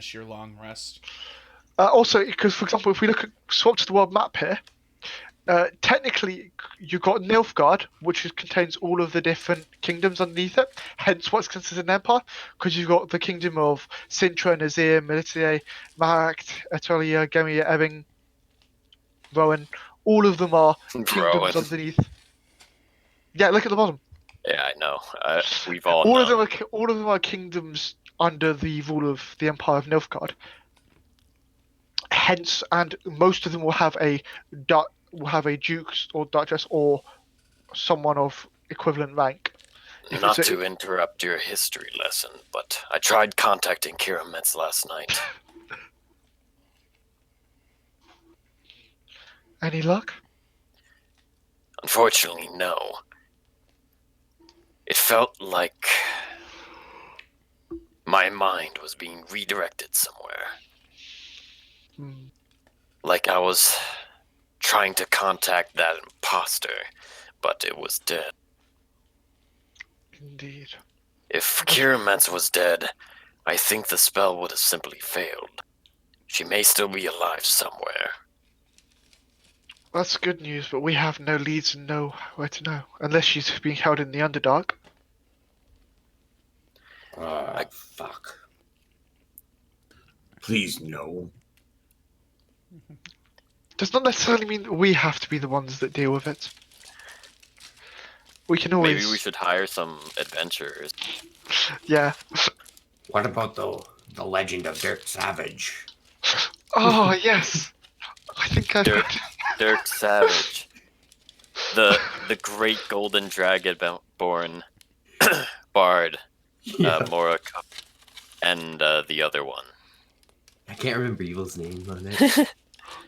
finish your long rest. Also, because for example, if we swap to the world map here, technically you've got Nilfgaard, which contains all of the different kingdoms underneath it. Hence, what's considered an empire, because you've got the kingdom of Sintra, Nazir, Militia, Maract, Etolia, Gemia, Ebbing, Rowan. All of them are kingdoms Rowan. underneath. Yeah, look at the bottom. Yeah, I know. We've all All known. of them are kingdoms under the rule of the Empire of Nilfgaard. Hence, and most of them will have a duke or duchess or someone of equivalent rank. Not to interrupt your history lesson, but I tried contacting Kira Metz last night. Any luck? Unfortunately, no. It felt like my mind was being redirected somewhere. Like I was trying to contact that imposter, but it was dead. Indeed. If Kira Metz was dead, I think the spell would have simply failed. She may still be alive somewhere. That's good news, but we have no leads and know where to know. Unless she's being held in the Underdark. Fuck. Please, no. Does not necessarily mean that we have to be the ones that deal with it. We can always... Maybe we should hire some adventurers. Yeah. What about the legend of Dirk Savage? Oh, yes. I think I've heard... Dirk Savage. The great golden dragon-born bard, Moraka, and the other one. I can't remember Evil's name on it.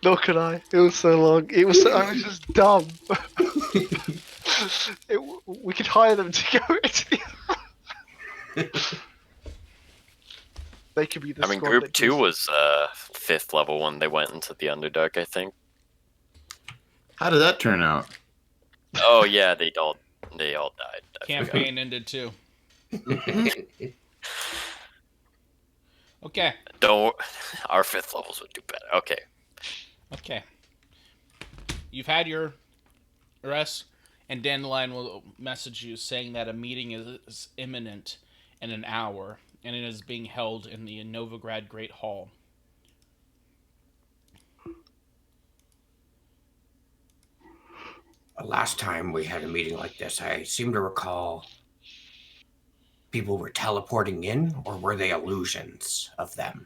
Nor can I. It was so long. I was just dumb. We could hire them to go into the... They could be the I mean, squad Group that 2 goes- was 5th level when they went into the Underdark, I think. How did that turn out? Oh yeah, they all died. I forgot. Campaign ended too. Okay. Our 5th levels would do better. Okay. Okay. You've had your rest, and Dandelion will message you saying that a meeting is imminent in an hour, and it is being held in the Novigrad Great Hall. Last time we had a meeting like this, I seem to recall people were teleporting in, or were they illusions of them?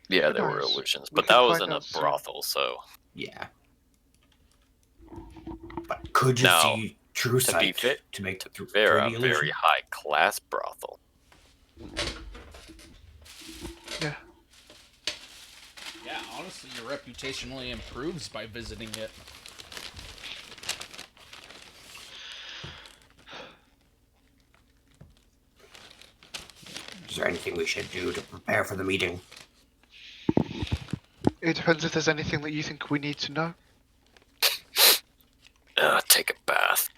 Yeah, there were Nice. illusions, We but can that was find in a out soon. brothel, so Yeah. But could you Now, see true to be sight fit, to make it through they're the a illusion? very high class brothel. Yeah. Yeah, honestly, your reputation only improves by visiting it. Is there anything we should do to prepare for the meeting? It depends if there's anything that you think we need to know. Take a bath.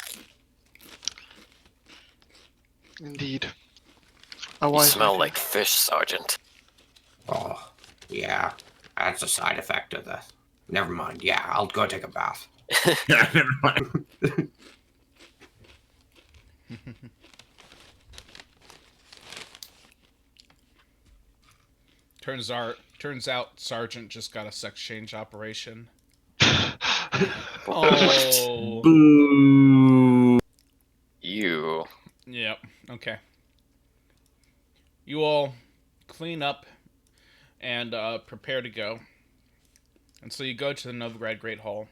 Indeed. You smell like fish, Sergeant. Oh, yeah. That's a side effect of the... Never mind. Yeah, I'll go take a bath. Yeah, never mind. Turns out Sergeant just got a sex change operation. Oh. Boo. You. Yep. Okay. You all clean up and prepare to go. And so you go to the Novigrad Great Hall.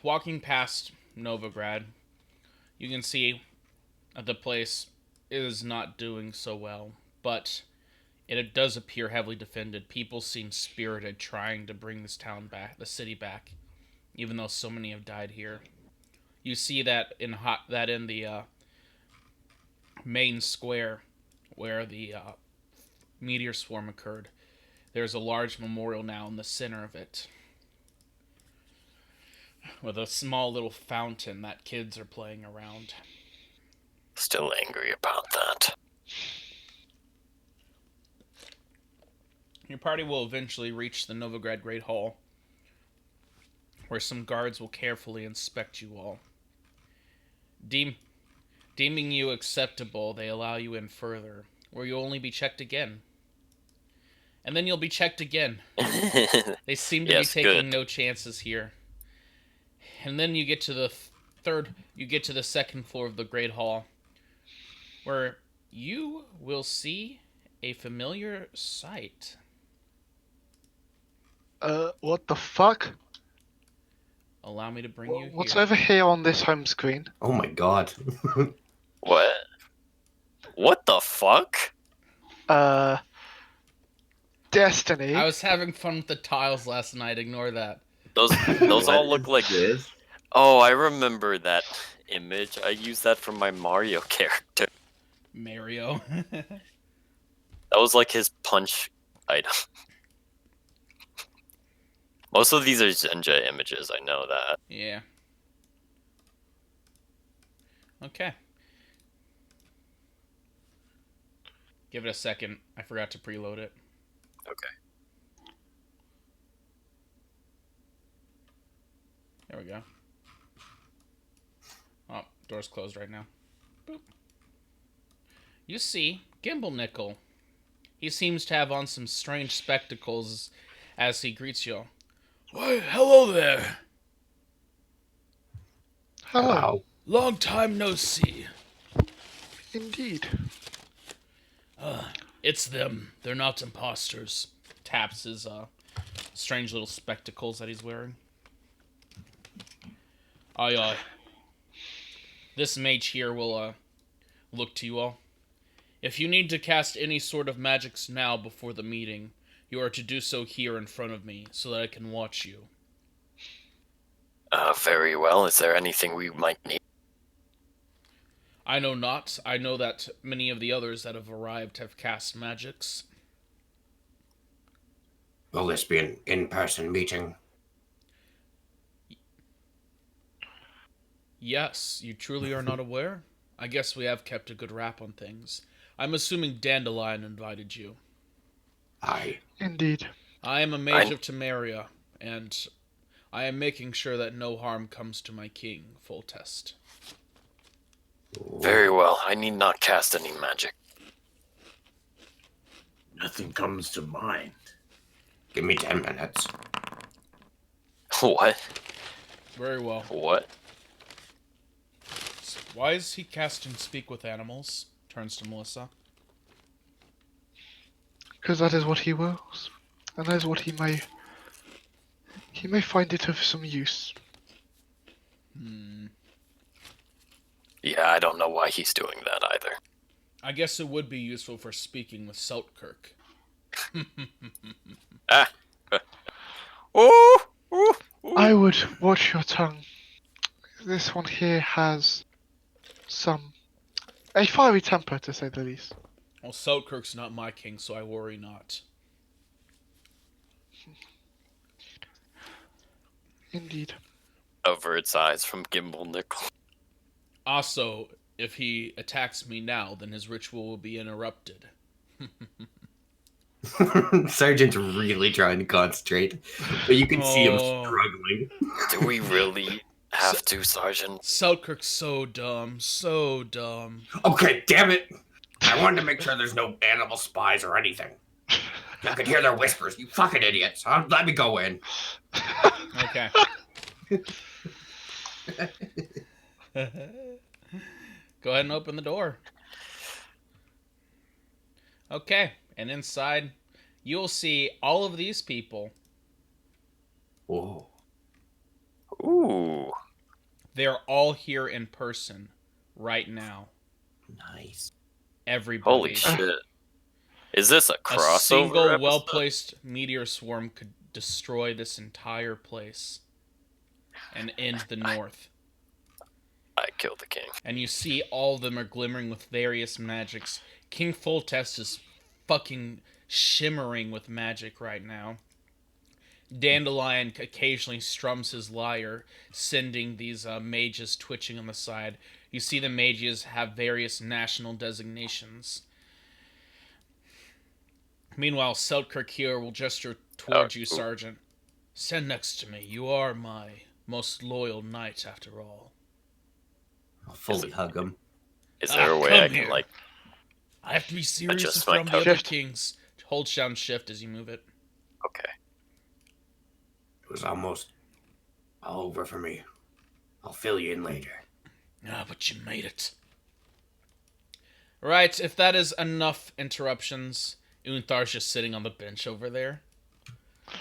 Walking past Novigrad, you can see that the place is not doing so well, but it does appear heavily defended. People seem spirited trying to bring this town back, the city back, even though so many have died here. You see that in the main square where the meteor swarm occurred. There's a large memorial now in the center of it, with a small little fountain that kids are playing around. Still angry about that. Your party will eventually reach the Novigrad Great Hall, where some guards will carefully inspect you all. Deeming you acceptable, they allow you in further, where you'll only be checked again. And then you'll be checked again. They seem to Yes, be taking good. no chances here. And then you get to the second floor of the Great Hall, where you will see a familiar sight. What the fuck? Allow me to bring you What's here. over here on this home screen? Oh my god. What? What the fuck? Destiny. I was having fun with the tiles last night. Ignore that. Those all look like. this. Oh, I remember that image. I used that from my Mario character. Mario. That was like his punch item. Most of these are Zenja images, I know that. Yeah. Okay. Give it a second. I forgot to preload it. Okay. There we go. Oh, door's closed right now. Boop. You see Gimbal Nickel. He seems to have on some strange spectacles as he greets you. Why, hello there. Hello. Wow. Long time no see. Indeed. It's them. They're not imposters. Taps his strange little spectacles that he's wearing. Aye, aye. This mage here will look to you all. If you need to cast any sort of magics now before the meeting, you are to do so here in front of me, so that I can watch you. Very well. Is there anything we might need? I know not. I know that many of the others that have arrived have cast magics. Will this be an in-person meeting? Yes, you truly are not aware? I guess we have kept a good rap on things. I'm assuming Dandelion invited you. Aye. Indeed. I am a mage of Temeria, and I am making sure that no harm comes to my king, Foltest. Very well. I need not cast any magic. Nothing comes to mind. Give me 10 minutes. What? Very well. What? Why is he casting Speak with Animals? Turns to Melissa. Because that is what he wills. And that is what he may... He may find it of some use. Yeah, I don't know why he's doing that either. I guess it would be useful for speaking with Seltkirk. Ooh, ooh, ooh. I would watch your tongue. This one here has a fiery temper, to say the least. Well, Seltkirk's not my king, so I worry not. Indeed. Averts eyes from Gimbal Nickel. Also, if he attacks me now, then his ritual will be interrupted. Sergeant's really trying to concentrate, but you can see him Oh. struggling. Do we really have to, Sergeant? Seltkirk's so dumb, so dumb. Okay, damn it! I wanted to make sure there's no animal spies or anything. I could hear their whispers. You fucking idiots! Let me go in. Okay. Go ahead and open the door. Okay, and inside, you'll see all of these people. Whoa. Ooh. They're all here in person right now. Nice. Everybody. Holy shit. Is this a A crossover single episode? well-placed meteor swarm could destroy this entire place and end the north. I killed the king. And you see all of them are glimmering with various magics. King Foltest is fucking shimmering with magic right now. Dandelion occasionally strums his lyre, sending these mages twitching on the side. You see the mages have various national designations. Meanwhile, Selkirk here will gesture towards you, ooh. Sergeant. Stand next to me. You are my most loyal knight, after all. I'll fully hug him. Is there a way I can, here. like, I have to be serious in adjust my front of the coat? other Shift. kings. Hold down shift as you move it. okay. It was almost all over for me. I'll fill you in later. Ah, but you made it. Right, if that is enough interruptions, Unthar's just sitting on the bench over there.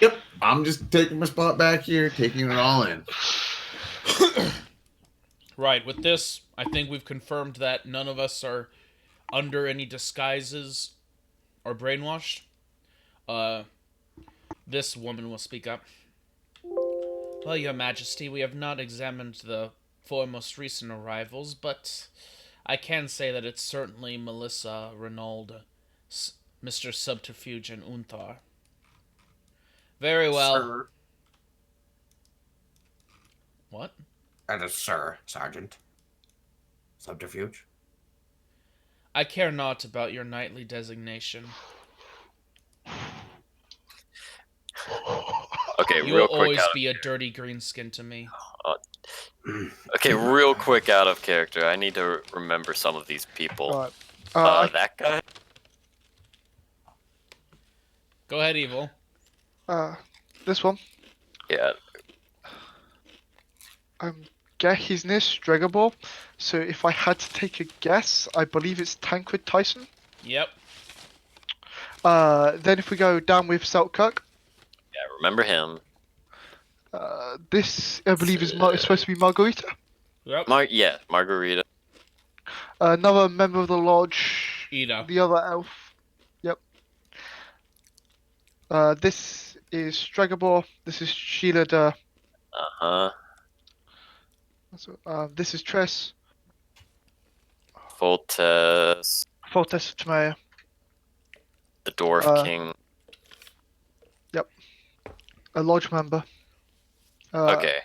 Yep. I'm just taking my spot back here, taking it all in. Right, with this, I think we've confirmed that none of us are under any disguises or brainwashed. This woman will speak up. Well, Your Majesty, we have not examined the four most recent arrivals, but I can say that it's certainly Melissa, Renauld, Mr. Subterfuge, and Unthar. Very well. Sir. What? That is Sir, Sergeant. Subterfuge. I care not about your knightly designation. Okay, You will real quick always out. be a dirty greenskin to me. Okay, real quick out of character. I need to remember some of these people. Right. I- That guy. Go ahead, Evil. this one. Yeah. Get his name Stregobor. So if I had to take a guess, I believe it's Tancred Tyson. Yep. Then if we go down with Selkirk, Yeah, remember him. this I believe is supposed to be Margarita. Yep. Yeah, Margarita. Another member of the lodge. Ida. The other elf. Yep. This is Stregobor. This is Sheila de. Uh-huh. This is Tress. Foltes. Foltes Tamaya. The Dwarf Uh, King. A lodge member. Okay.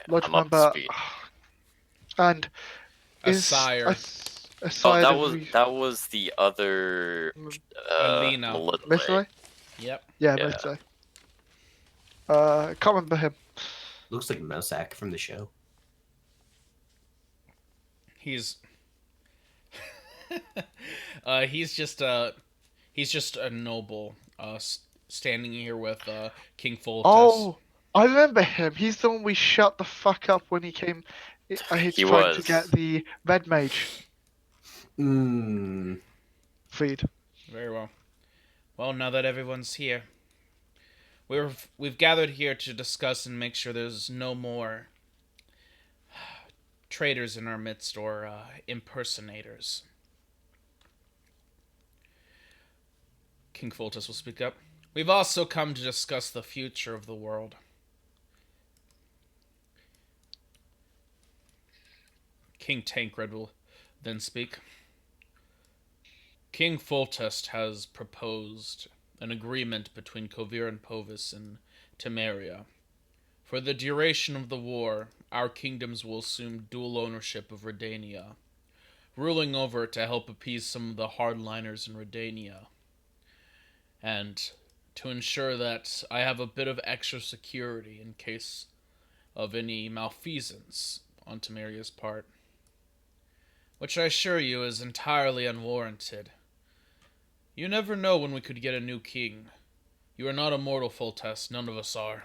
Lodge I'm up member. to speed. And A is sire. A Oh, sire that was the other. Alina. Melitele. Mithray? Yep. Yeah, Yeah. Mithray. Can't remember him. Looks like Mousak from the show. He's he's just a noble standing here with King Foltes. Oh, I remember him. He's the one we shut the fuck up when he came. He's He trying to was. get the red mage freed. Very well. Well, now that everyone's here, we've gathered here to discuss and make sure there's no more traitors in our midst or impersonators. King Foltes will speak up. We've also come to discuss the future of the world. King Tancred will then speak. King Foltest has proposed an agreement between Kovir and Povis and Temeria. For the duration of the war, our kingdoms will assume dual ownership of Redania, ruling over it to help appease some of the hardliners in Redania, and to ensure that I have a bit of extra security in case of any malfeasance on Temeria's part, which I assure you is entirely unwarranted. You never know when we could get a new king. You are not immortal, Foltest. None of us are.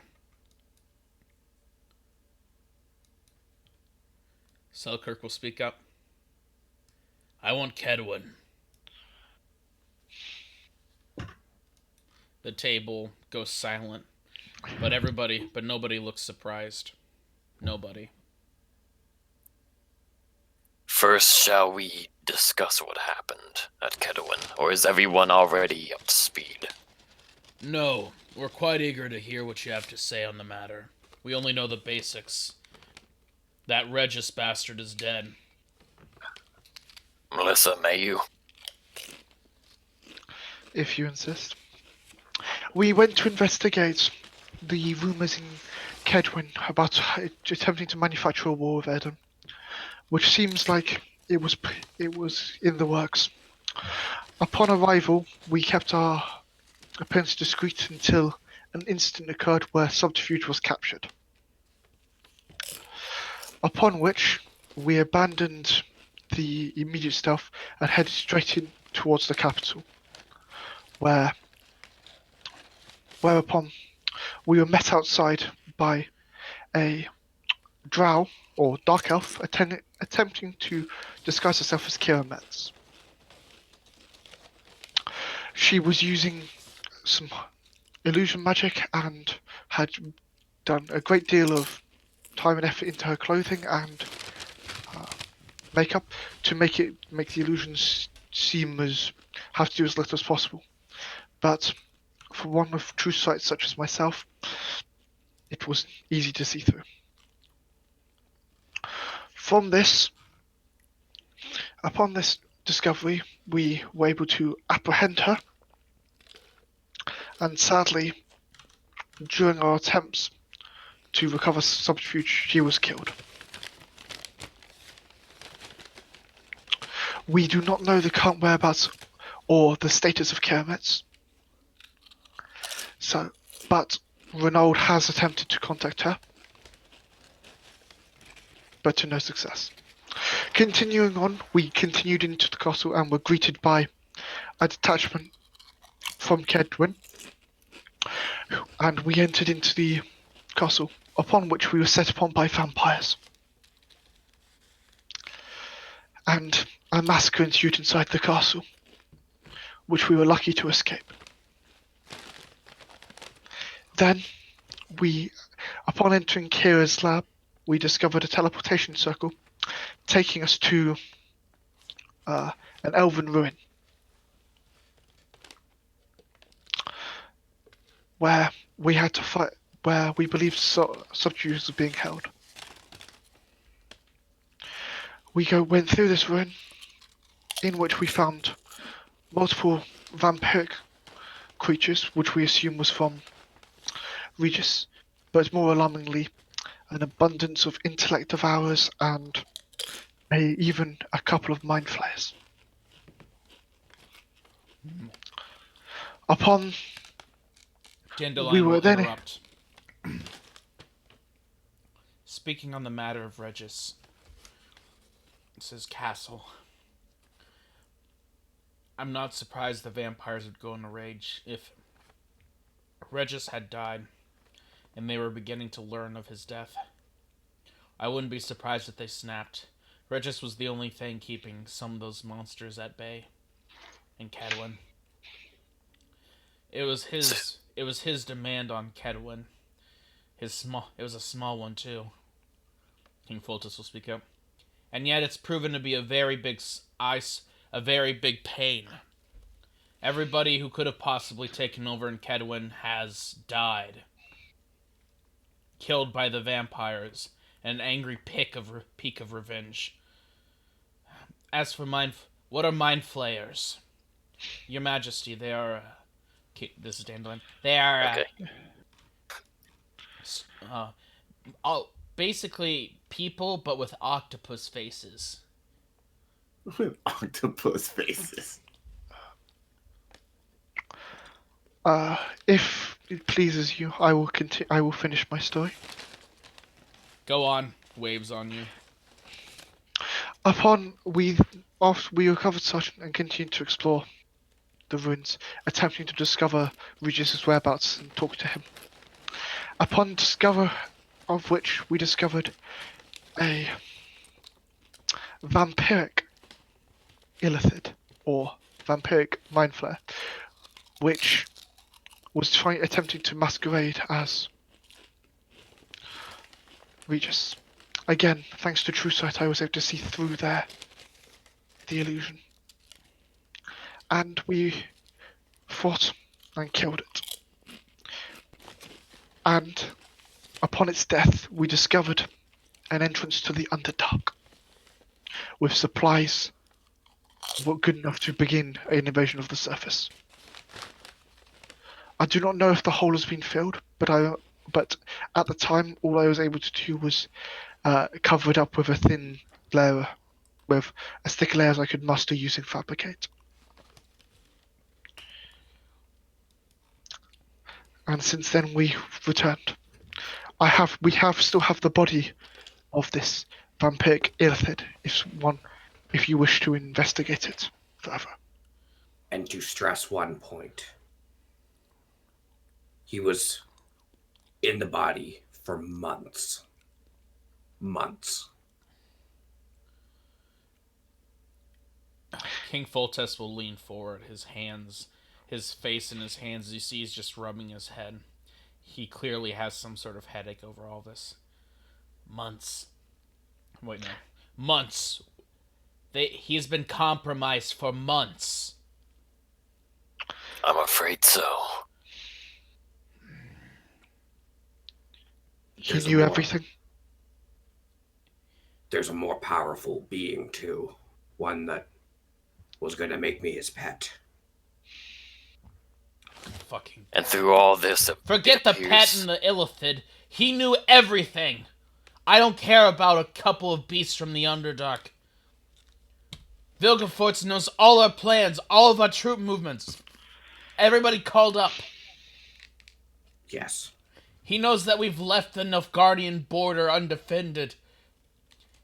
Selkirk will speak up. I want Kedwin. The table goes silent, but nobody looks surprised. Nobody. First, shall we discuss what happened at Kedwin, or is everyone already up to speed? No, we're quite eager to hear what you have to say on the matter. We only know the basics. That Regis bastard is dead. Melissa, may you? If you insist. We went to investigate the rumours in Kedwin about attempting to manufacture a war with Eden, which seems like it was in the works. Upon arrival, we kept our appearance discreet until an incident occurred where subterfuge was captured. Upon which, we abandoned the immediate stealth and headed straight in towards the capital, whereupon we were met outside by a drow or dark elf attempting to disguise herself as Kira Metz. She was using some illusion magic and had done a great deal of time and effort into her clothing and makeup to make the illusions seem have to do as little as possible. But for one with true sight such as myself, it was easy to see through. Upon this discovery, we were able to apprehend her, and sadly, during our attempts to recover subterfuge, she was killed. We do not know the current whereabouts or the status of Kira Metz. But Renaud has attempted to contact her, but to no success. Continuing on, we continued into the castle and were greeted by a detachment from Kedwin, and we entered into the castle, upon which we were set upon by vampires. And a massacre ensued inside the castle, which we were lucky to escape. Then, upon entering Kira's lab, we discovered a teleportation circle, taking us to an elven ruin, where we had to fight, where we believed subterfuge was being held. We went through this ruin, in which we found multiple vampiric creatures, which we assume was from Regis, but more alarmingly, an abundance of intellect devourers and even a couple of mind flayers. Dandelion we were will then interrupt. Speaking on the matter of Regis, this is Castle. I'm not surprised the vampires would go in a rage if Regis had died and they were beginning to learn of his death. I wouldn't be surprised if they snapped. Regis was the only thing keeping some of those monsters at bay in Kedwin. It was his demand on Kedwin. It was a small one too. King Foltest will speak up. And yet it's proven to be a very big pain. Everybody who could have possibly taken over in Kedwin has died. Killed by the vampires, an angry peak of revenge. As for what are mind flayers? Your Majesty, they are... this is Dandelion. They are... basically people, but with octopus faces. With octopus faces. If it pleases you, I will finish my story. Go on. Waves on you. After we recovered Sergeant and continued to explore the ruins, attempting to discover Regis' whereabouts and talk to him. Upon discover of which we discovered a vampiric illithid, or vampiric mind flayer, which was attempting to masquerade as Regis. Again, thanks to True Sight, I was able to see through the illusion. And we fought and killed it. And upon its death, we discovered an entrance to the Underdark, with supplies were good enough to begin an invasion of the surface. I do not know if the hole has been filled, but at the time, all I was able to do was cover it up with a thin layer, with as thick a layer as I could muster using Fabricate. and since then we returned. We still have the body of this vampiric illithid, if you wish to investigate it further. And to stress one point, he was in the body for months. Months. King Foltest will lean forward, his face in his hands, as you see, he's just rubbing his head. He clearly has some sort of headache over all this. Months. Wait, no. Months. He's been compromised for months. I'm afraid so. He knew everything. There's a more powerful being, too. One that was going to make me his pet. Fucking. And through all this, Forget the pet and the illithid. He knew everything. I don't care about a couple of beasts from the Underdark. Vilgefortz knows all our plans, all of our troop movements. Everybody called up. Yes. He knows that we've left the Nilfgaardian border undefended.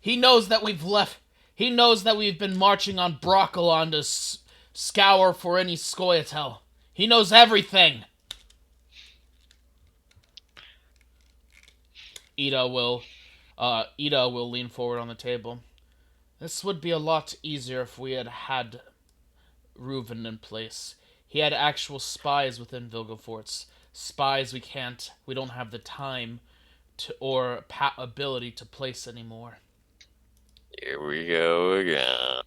He knows that we've been marching on Brokilon to scour for any Scoia'tael. He knows everything. Ida will lean forward on the table. This would be a lot easier if we had Reuven in place. He had actual spies within Vilgefortz. Spies we don't have the time or ability to place anymore. Here we go again.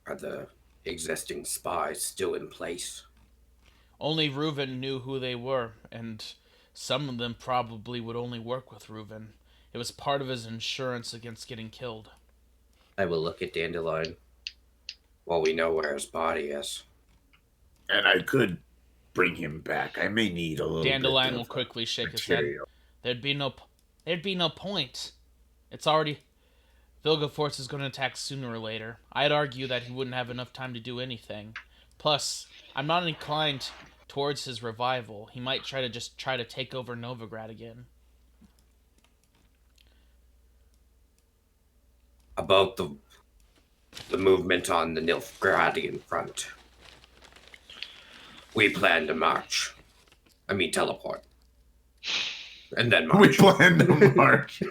Are the existing spies still in place? Only Reuven knew who they were, and some of them probably would only work with Reuven. It was part of his insurance against getting killed. I will look at Dandelion while we know where his body is. And I could bring him back. I may need a little Dandelion bit will of quickly shake his head. material. There'd be no point. It's already... Vilgefortz is going to attack sooner or later. I'd argue that he wouldn't have enough time to do anything. Plus, I'm not inclined towards his revival. He might try to take over Novigrad again. About the movement on the Nilfgaardian front. We plan to march. Teleport. And then march. We plan to march.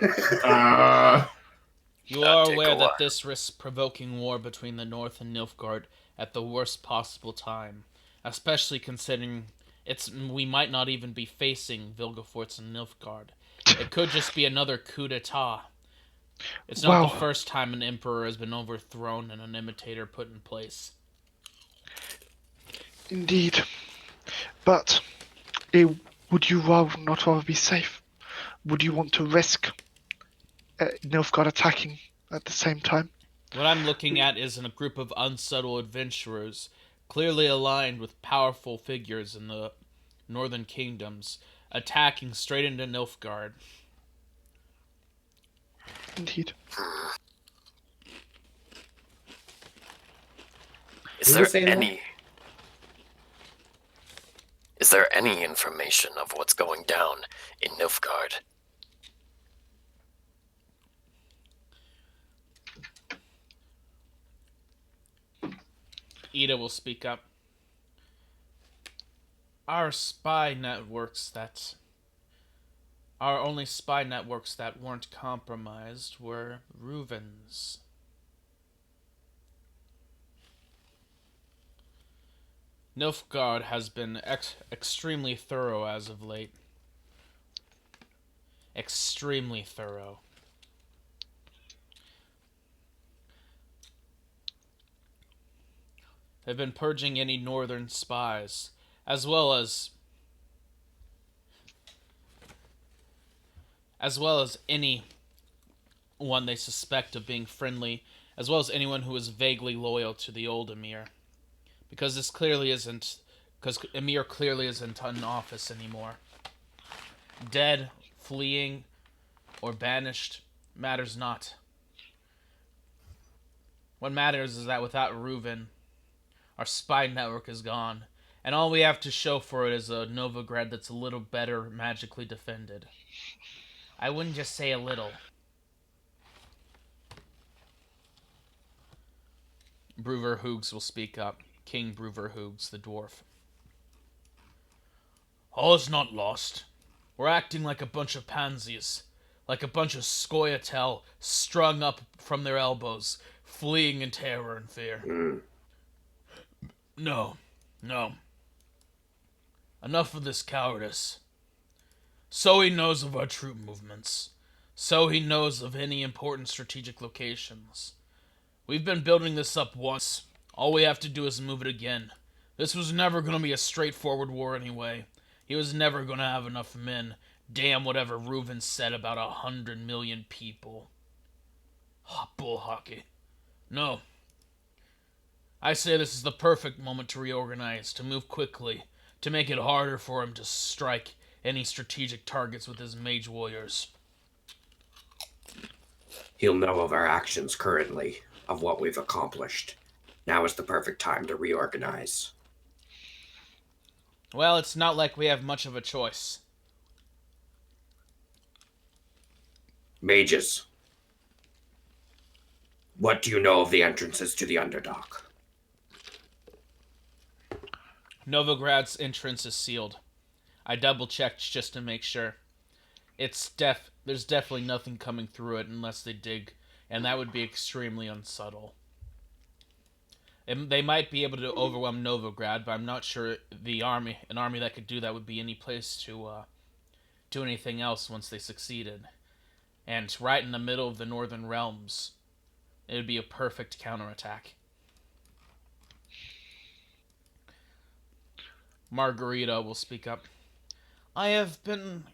You are take a aware while. that this risks provoking war between the North and Nilfgaard at the worst possible time, especially considering we might not even be facing Vilgefortz and Nilfgaard. It could just be another coup d'etat. It's not the first time an emperor has been overthrown and an imitator put in place. Indeed. But would you not rather be safe? Would you want to risk Nilfgaard attacking at the same time? What I'm looking at is a group of unsubtle adventurers, clearly aligned with powerful figures in the northern kingdoms, attacking straight into Nilfgaard. Indeed. Is there any information of what's going down in Nilfgaard? Ida will speak up. Our only spy networks that weren't compromised were Reuven's. Nilfgaard has been extremely thorough as of late. Extremely thorough. They've been purging any northern spies, as well as anyone they suspect of being friendly, as well as anyone who is vaguely loyal to the old Emir. Because Emir clearly isn't in office anymore. Dead, fleeing, or banished matters not. What matters is that without Reuven, our spy network is gone, And all we have to show for it is a Novigrad that's a little better magically defended. I wouldn't just say a little. Bruver Hoogs will speak up. King Bruver Hoogs, the dwarf. All is not lost. We're acting like a bunch of pansies. Like a bunch of Scoia'tael strung up from their elbows, fleeing in terror and fear. No. Enough of this cowardice. So he knows of our troop movements. So he knows of any important strategic locations. We've been building this up once. All we have to do is move it again. This was never going to be a straightforward war anyway. He was never going to have enough men. Damn whatever Reuven said about 100 million people. Bull hockey. No. I say this is the perfect moment to reorganize, to move quickly, to make it harder for him to strike any strategic targets with his mage warriors. He'll know of our actions currently, of what we've accomplished. Now is the perfect time to reorganize. Well, it's not like we have much of a choice. Mages, what do you know of the entrances to the Underdark? Novigrad's entrance is sealed. I double-checked just to make sure. There's definitely nothing coming through it unless they dig, and that would be extremely unsubtle. And they might be able to overwhelm Novigrad, but I'm not sure an army that could do that would be any place to do anything else once they succeeded. And right in the middle of the Northern Realms, it would be a perfect counterattack. Margarita will speak up. I have been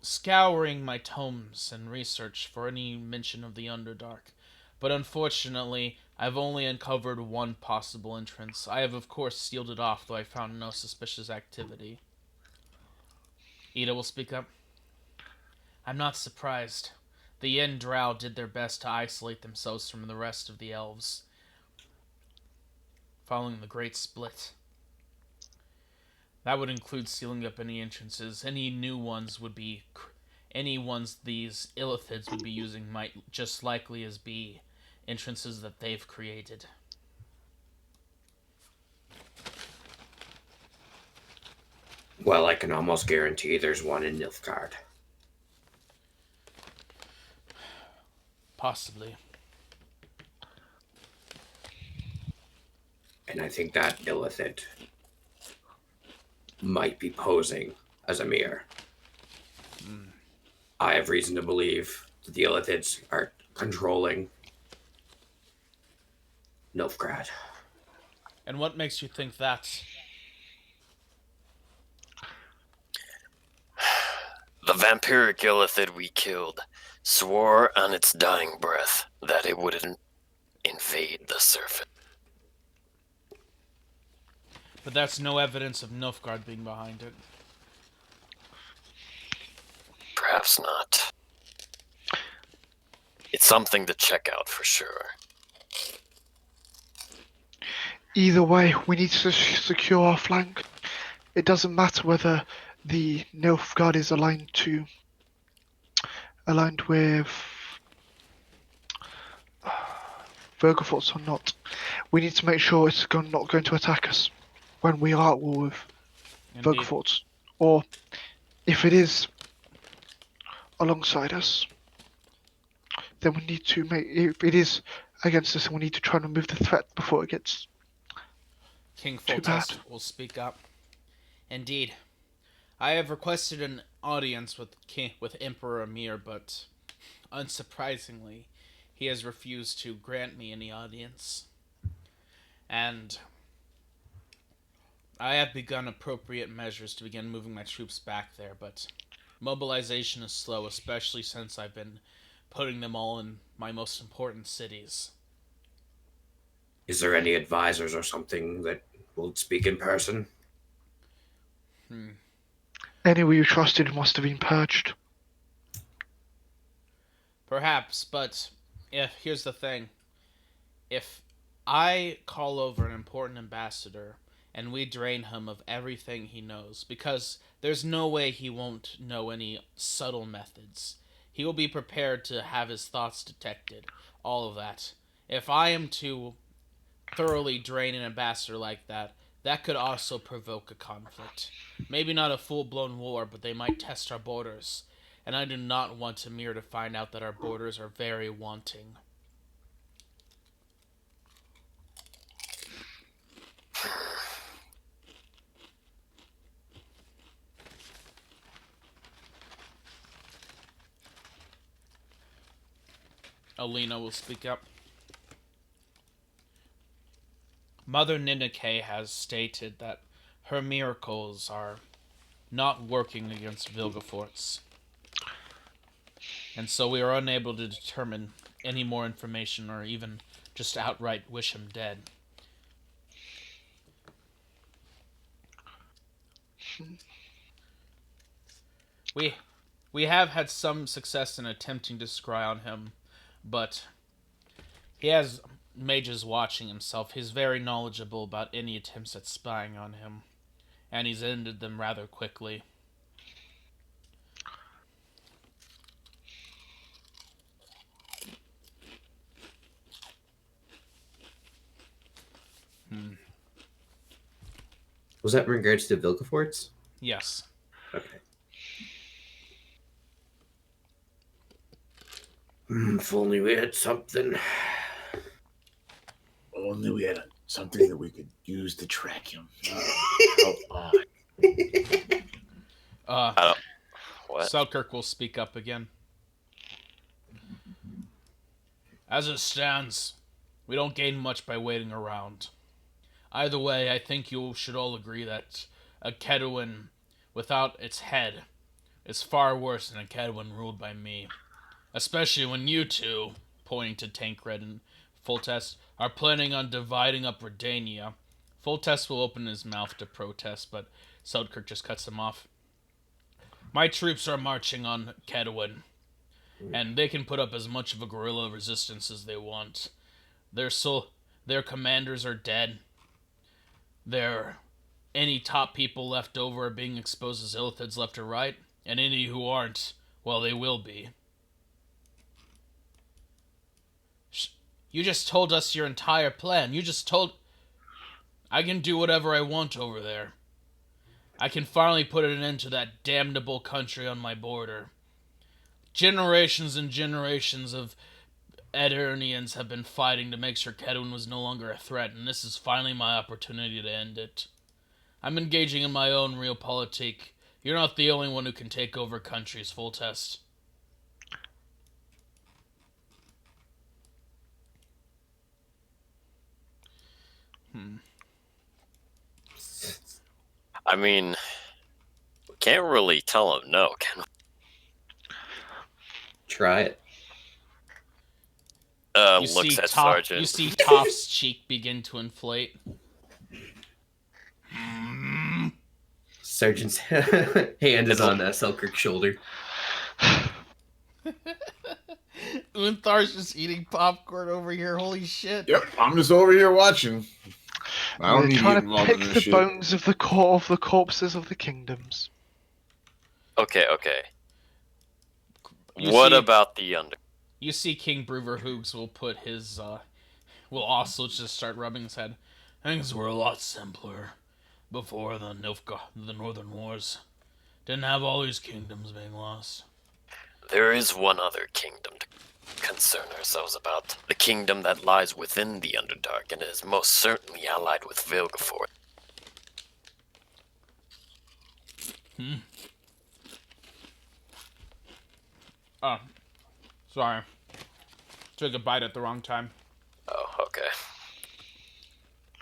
scouring my tomes and research for any mention of the Underdark, but unfortunately, I've only uncovered one possible entrance. I have, of course, sealed it off, though I found no suspicious activity. Ida will speak up. I'm not surprised. The Yen Drow did their best to isolate themselves from the rest of the elves, following the Great Split. That would include sealing up any entrances. Any ones these Illithids would be using might just likely as be entrances that they've created. Well, I can almost guarantee there's one in Nilfgaard. Possibly. And I think that Illithid might be posing as a mirror. I have reason to believe that the Illithids are controlling Nilfgaard. And what makes you think that? The vampiric illithid we killed swore on its dying breath that it wouldn't invade the surface. But that's no evidence of Nilfgaard being behind it. Perhaps not. It's something to check out for sure. Either way, we need to secure our flank. It doesn't matter whether the Nilfgaard is aligned with Vergefort or not. We need to make sure it's not going to attack us when we are at war with Vergefort. Or if it is alongside us, then we need to if it is against us, we need to try and remove the threat before it gets King too bad. Foltest will speak up. Indeed. I have requested an audience with Emperor Amir, but unsurprisingly, he has refused to grant me any audience. And I have begun appropriate measures to begin moving my troops back there, but mobilization is slow, especially since I've been putting them all in my most important cities. Is there any advisors or something that will speak in person? Anyone you trusted must have been purged. Perhaps, but here's the thing. If I call over an important ambassador and we drain him of everything he knows, because there's no way he won't know any subtle methods. He will be prepared to have his thoughts detected, all of that. If I am to thoroughly drain an ambassador like that, that could also provoke a conflict. Maybe not a full-blown war, but they might test our borders, and I do not want Tamir to find out that our borders are very wanting. Alina will speak up. Mother Ninike has stated that her miracles are not working against Vilgefortz. And so we are unable to determine any more information or even just outright wish him dead. We have had some success in attempting to scry on him, but he has mages watching himself. He's very knowledgeable about any attempts at spying on him, and he's ended them rather quickly. Was that in regards to Vilgefortz? Yes. Okay. If only we had something. Only we had something that we could use to track him. How odd. What? Selkirk will speak up again. As it stands, we don't gain much by waiting around. Either way, I think you should all agree that a Kedwin without its head is far worse than a Kedwin ruled by me. Especially when you two, pointing to Tancred and Foltest, are planning on dividing up Redania. Foltest will open his mouth to protest, but Selkirk just cuts him off. My troops are marching on Kedwin, and they can put up as much of a guerrilla resistance as they want. Their commanders are dead. Any top people left over are being exposed as Illithids left or right, and any who aren't, well, they will be. You just told us your entire plan. I can do whatever I want over there. I can finally put an end to that damnable country on my border. Generations and generations of Eternians have been fighting to make sure Kedwin was no longer a threat, and this is finally my opportunity to end it. I'm engaging in my own realpolitik. You're not the only one who can take over countries, Foltest. I mean, we can't really tell him no, can we? Try it. Looks at Sergeant. You see Toph's cheek begin to inflate. Sergeant's hand is on Selkirk's shoulder. Unthar's just eating popcorn over here. Holy shit. Yep, I'm just over here watching. I don't We're need to trying get to involved pick in this the shit. bones of the core of the corpses of the kingdoms. Okay. You What see- about the under? You see King Bruver Hoogs will put his, will also just start rubbing his head. Things were a lot simpler before the Northern Wars. Didn't have all these kingdoms being lost. There is one other kingdom to concern ourselves about. The kingdom that lies within the Underdark and is most certainly allied with Vilgefort. Oh, sorry. Took a bite at the wrong time. Oh, okay.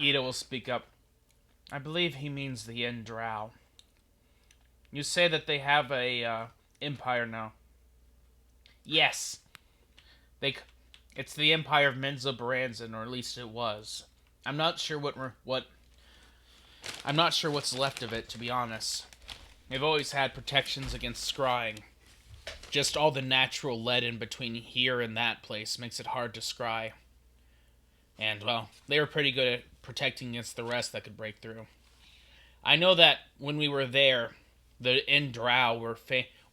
Ida will speak up. I believe he means the Endrow. You say that they have a empire now. Yes. It's the Empire of Menzoberranzan, or at least it was. I'm not sure I'm not sure what's left of it, to be honest. They've always had protections against scrying. Just all the natural lead in between here and that place makes it hard to scry. And, well, they were pretty good at protecting against the rest that could break through. I know that when we were there, the Endrow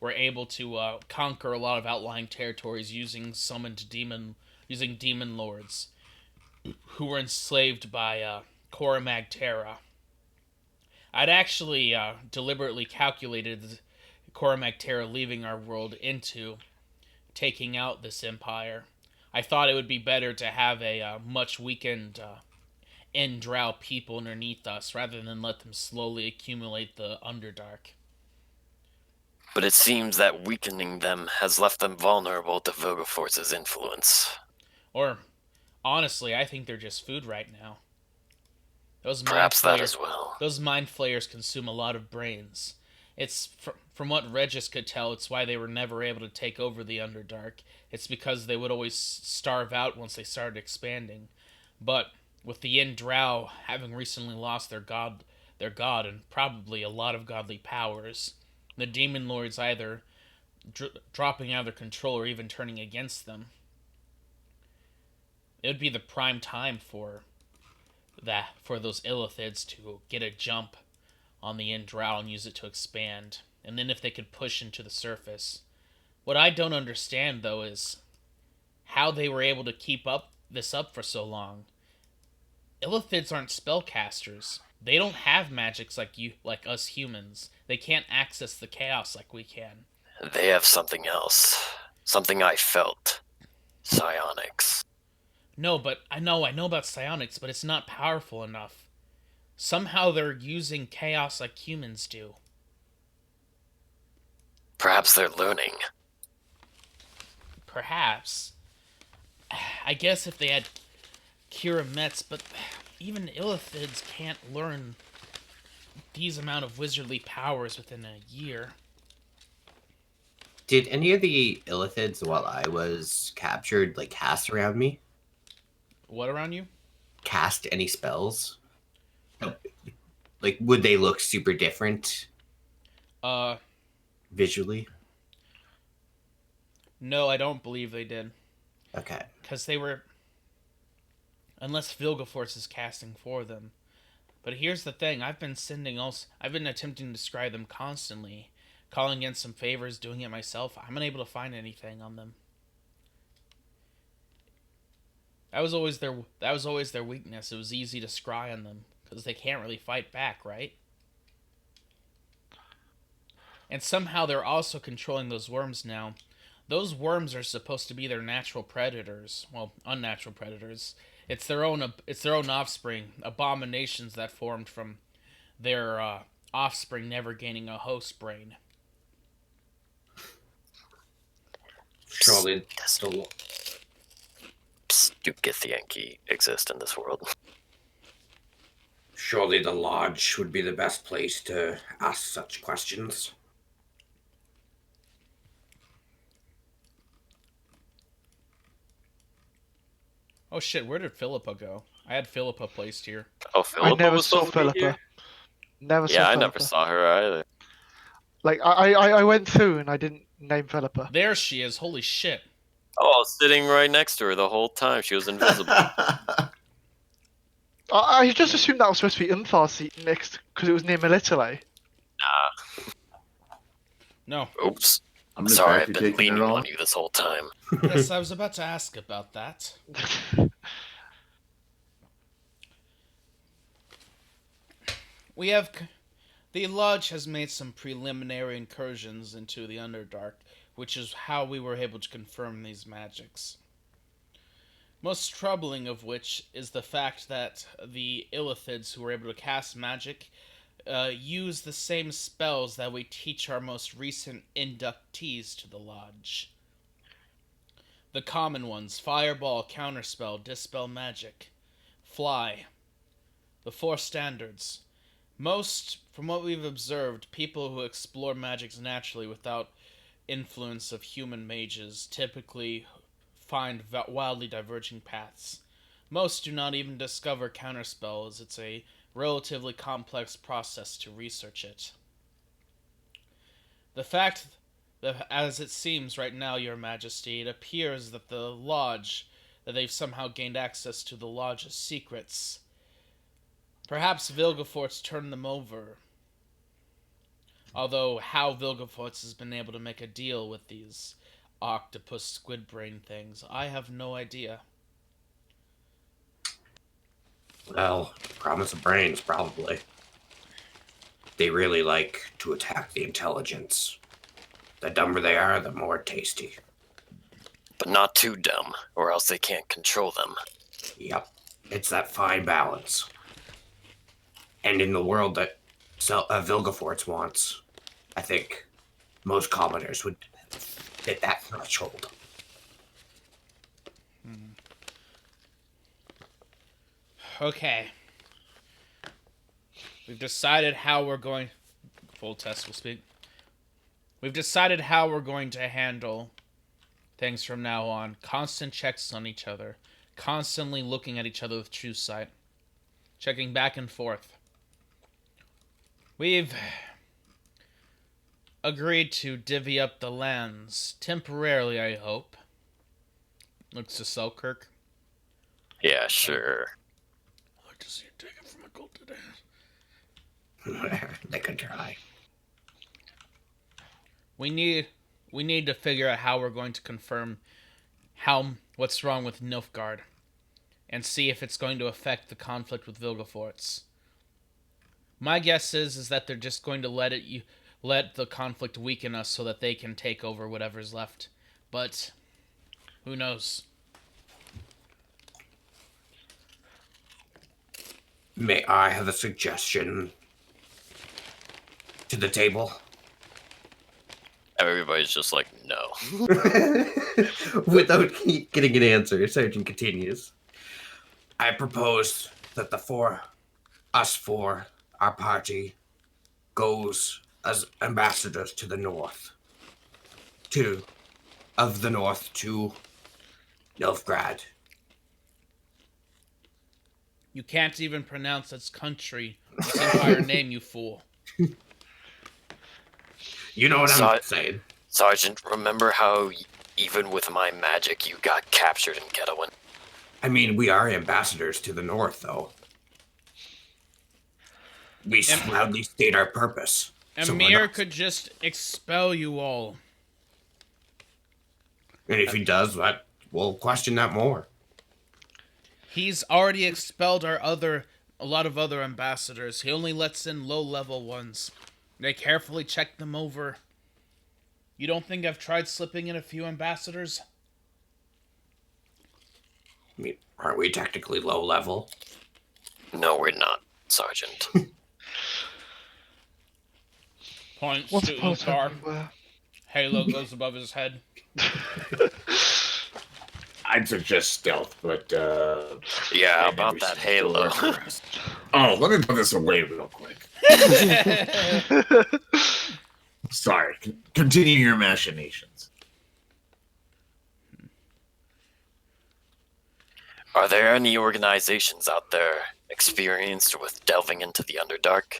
were able to conquer a lot of outlying territories using demon lords who were enslaved by Coromag Terra. I'd actually deliberately calculated Coromag Terra leaving our world into taking out this empire. I thought it would be better to have a much weakened Endrow people underneath us rather than let them slowly accumulate the Underdark. But it seems that weakening them has left them vulnerable to Vilgefortz's influence. Or, honestly, I think they're just food right now. Perhaps that as well. Those mind flayers consume a lot of brains. From what Regis could tell, it's why they were never able to take over the Underdark. It's because they would always starve out once they started expanding. But with the Endrow having recently lost their god, and probably a lot of godly powers, the demon lords either dropping out of their control or even turning against them, it would be the prime time for those Illithids to get a jump on the Endrow and use it to expand. And then if they could push into the surface. What I don't understand, though, is how they were able to keep this up for so long. Illithids aren't spellcasters. They don't have magics like us humans. They can't access the chaos like we can. They have something else. Something I felt. Psionics. No, but I know about psionics, but it's not powerful enough. Somehow they're using chaos like humans do. Perhaps they're learning. Perhaps. I guess if they had Kira Metz, but even Illithids can't learn these amount of wizardly powers within a year. Did any of the Illithids, while I was captured, cast around me? What around you? Cast any spells? Would they look super different visually? No, I don't believe they did. Okay. Because they were... Unless Vilgefortz is casting for them. But here's the thing, I've been attempting to scry them constantly. Calling in some favors, doing it myself. I'm unable to find anything on them. That was always their weakness. It was easy to scry on them. Because they can't really fight back, right? And somehow they're also controlling those worms now. Those worms are supposed to be their natural predators. Well, unnatural predators. It's their own offspring. Abominations that formed from their offspring never gaining a host brain. Surely Do Githyanki exist in this world? Surely the Lodge would be the best place to ask such questions. Oh shit, where did Philippa go? I had Philippa placed here. Oh, Philippa I never was saw supposed to be Philippa. here? Never saw Yeah, I Philippa. never saw her either. I went through and I didn't name Philippa. There she is, holy shit. Oh, I was sitting right next to her the whole time. She was invisible. I just assumed that was supposed to be Umthar's seat next because it was near Melitele. No. Oops. I'm just Sorry, back I've to been taking leaning it all. on you this whole time. Yes, I was about to ask about that. The Lodge has made some preliminary incursions into the Underdark, which is how we were able to confirm these magics. Most troubling of which is the fact that the Illithids who were able to cast magic use the same spells that we teach our most recent inductees to the Lodge. The common ones: Fireball, Counterspell, Dispel Magic, Fly. The 4 standards. Most, from what we've observed, people who explore magics naturally without influence of human mages typically find wildly diverging paths. Most do not even discover Counterspell, as it's a relatively complex process to research it. The fact that, as it seems right now, Your Majesty, it appears that that they've somehow gained access to the Lodge's secrets, Perhaps Vilgefortz turned them over. Although how Vilgefortz has been able to make a deal with these octopus squid brain things, I have no idea. Well, promise of brains, probably. They really like to attack the intelligence. The dumber they are, the more tasty. But not too dumb, or else they can't control them. Yep, it's that fine balance. And in the world that Vilgefortz wants, I think most commoners would fit that threshold. Okay. We've decided how we're going... Full test will speak. We've decided how we're going to handle things from now on. Constant checks on each other. Constantly looking at each other with true sight. Checking back and forth. We've agreed to divvy up the lands. Temporarily, I hope. Looks to Selkirk. Yeah, sure. I'd like to see it taken from a gold today. They could try. We need to figure out how we're going to confirm what's wrong with Nilfgaard, and see if it's going to affect the conflict with Vilgefortz. My guess is that they're just going to let the conflict weaken us so that they can take over whatever's left. But who knows? May I have a suggestion to the table? Everybody's just like, no. Without getting an answer, Sergeant continues. I propose that us four, our party, goes as ambassadors to the north. Of the north to Nilfgaard. You can't even pronounce its country, its entire name, you fool. You know what I'm saying? Sergeant, remember how even with my magic you got captured in Ketowin? I mean, we are ambassadors to the north, though. We loudly state our purpose. Emir could just expel you all. And if he does, we'll question that more. He's already expelled a lot of other ambassadors. He only lets in low-level ones. They carefully check them over. You don't think I've tried slipping in a few ambassadors? I mean, aren't we technically low level? No, we're not, Sergeant. Points Once to upon a Uthar. time we were. Halo goes above his head. I'd suggest stealth, but Yeah, how maybe about we that should Halo? still work the rest. Oh, let me put this away real quick. Sorry. Continue your machinations. Are there any organizations out there experienced with delving into the Underdark?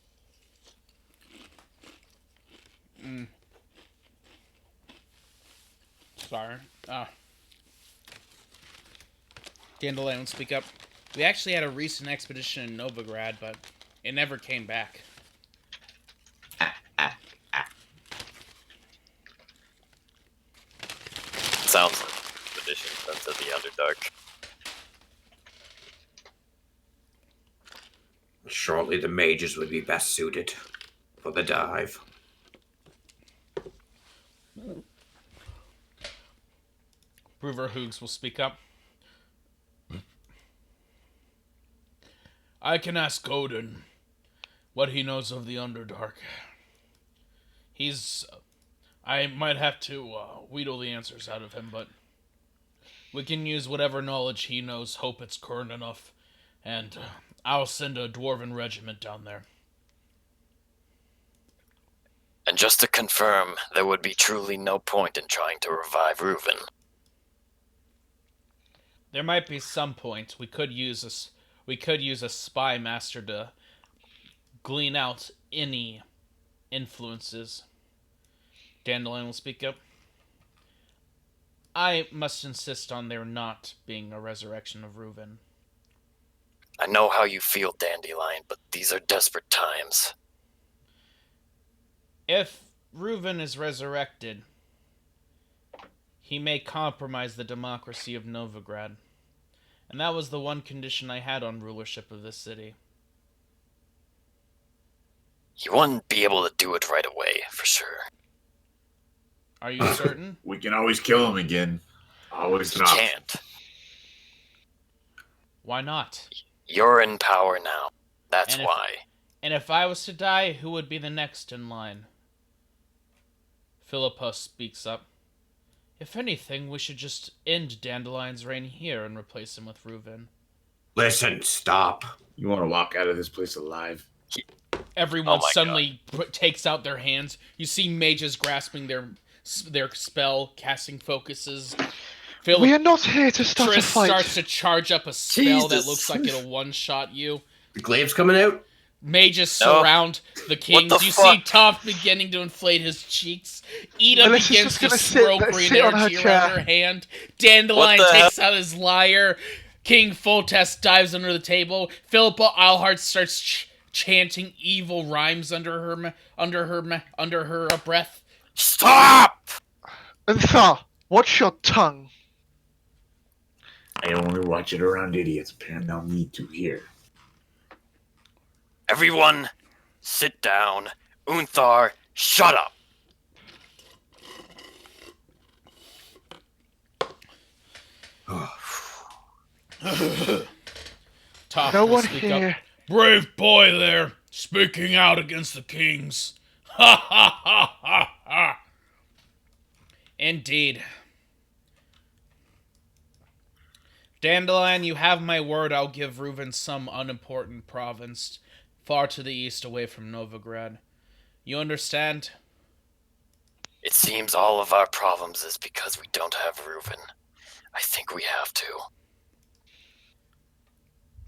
Sorry. Dandelion, speak up. We actually had a recent expedition in Novigrad, but it never came back. Sounds like expeditions into the Underdark. Surely the mages would be best suited for the dive. Bruver Hoogs will speak up. I can ask Odin what he knows of the Underdark. I might have to wheedle the answers out of him, but we can use whatever knowledge he knows, hope it's current enough, and I'll send a dwarven regiment down there. And just to confirm, there would be truly no point in trying to revive Reuven. There might be some point. We could use a spy master to glean out any influences. Dandelion will speak up. I must insist on there not being a resurrection of Reuven. I know how you feel, Dandelion, but these are desperate times. If Reuven is resurrected, he may compromise the democracy of Novigrad. And that was the one condition I had on rulership of this city. You wouldn't be able to do it right away, for sure. Are you certain? We can always kill him again. Always You not. can't. Why not? You're in power now. That's And if- why. And if I was to die, who would be the next in line? Philippa speaks up. If anything, we should just end Dandelion's reign here and replace him with Reuven. Listen, stop. You want to walk out of this place alive? Everyone Oh my suddenly takes out their hands. You see mages grasping their spell, casting focuses. We are not here to start a Triss fight. starts to charge up a spell that Jesus. looks like it'll one-shot you. The glaive's coming out. Mages No. surround the kings. What the You fuck? see Toph beginning to inflate his cheeks. Ida Melissa's begins just to gonna swirl sit green on her energy chair. around her hand. Dandelion What the takes out his lyre. King Foltest dives under the table. Philippa Eilhart starts chanting evil rhymes under her breath. Stop! And Thar, watch your tongue. I only watch it around idiots. Apparently, I'll need to here. Everyone, sit down. Unthar, shut up. Toph No will one speak here. up. Brave boy there, speaking out against the kings. Ha ha ha ha ha. Indeed. Dandelion, you have my word. I'll give Reuven some unimportant province far to the east away from Novigrad. You understand? It seems all of our problems is because we don't have Reuven. I think we have to.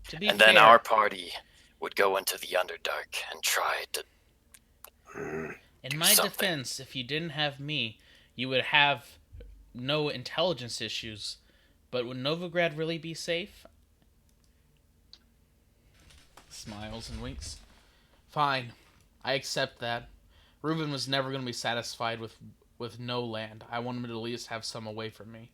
To be And fair, then our party would go into the Underdark and try to... in my something. defense, if you didn't have me, you would have no intelligence issues. But would Novigrad really be safe? Smiles and winks. Fine. I accept that. Reuven was never going to be satisfied with no land. I want him to at least have some away from me.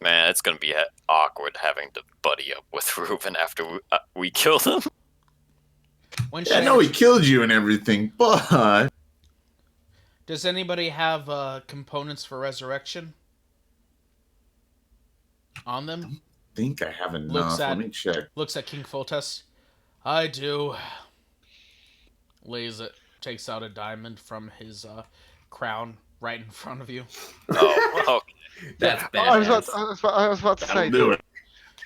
Man, it's gonna be awkward having to buddy up with Reuven after we kill them. When Yeah, I should- know he killed you and everything, but Does anybody have components for resurrection on them? I think I have enough. Looks at- Let me check. Looks at King Foltest. I do. Lays it. Takes out a diamond from his crown right in front of you. Oh, That's I was badass. about to say, That'll do it.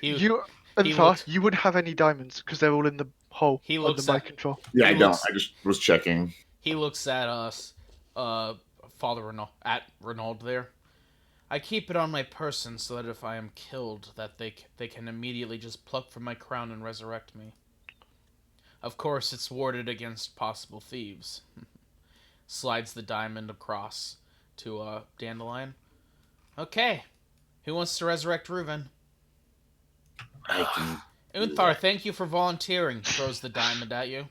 He, you and he Thar, looked- you wouldn't have any diamonds because they're all in the hole He on looks the at- mic control. Yeah, I He don't. looks- I just was checking. He looks at us, Father Renaud, at Renaud there. I keep it on my person so that if I am killed, that they can immediately just pluck from my crown and resurrect me. Of course, it's warded against possible thieves. Slides the diamond across to Dandelion. Okay, who wants to resurrect Reuven? I can. Unthar, thank you for volunteering. Throws the diamond at you.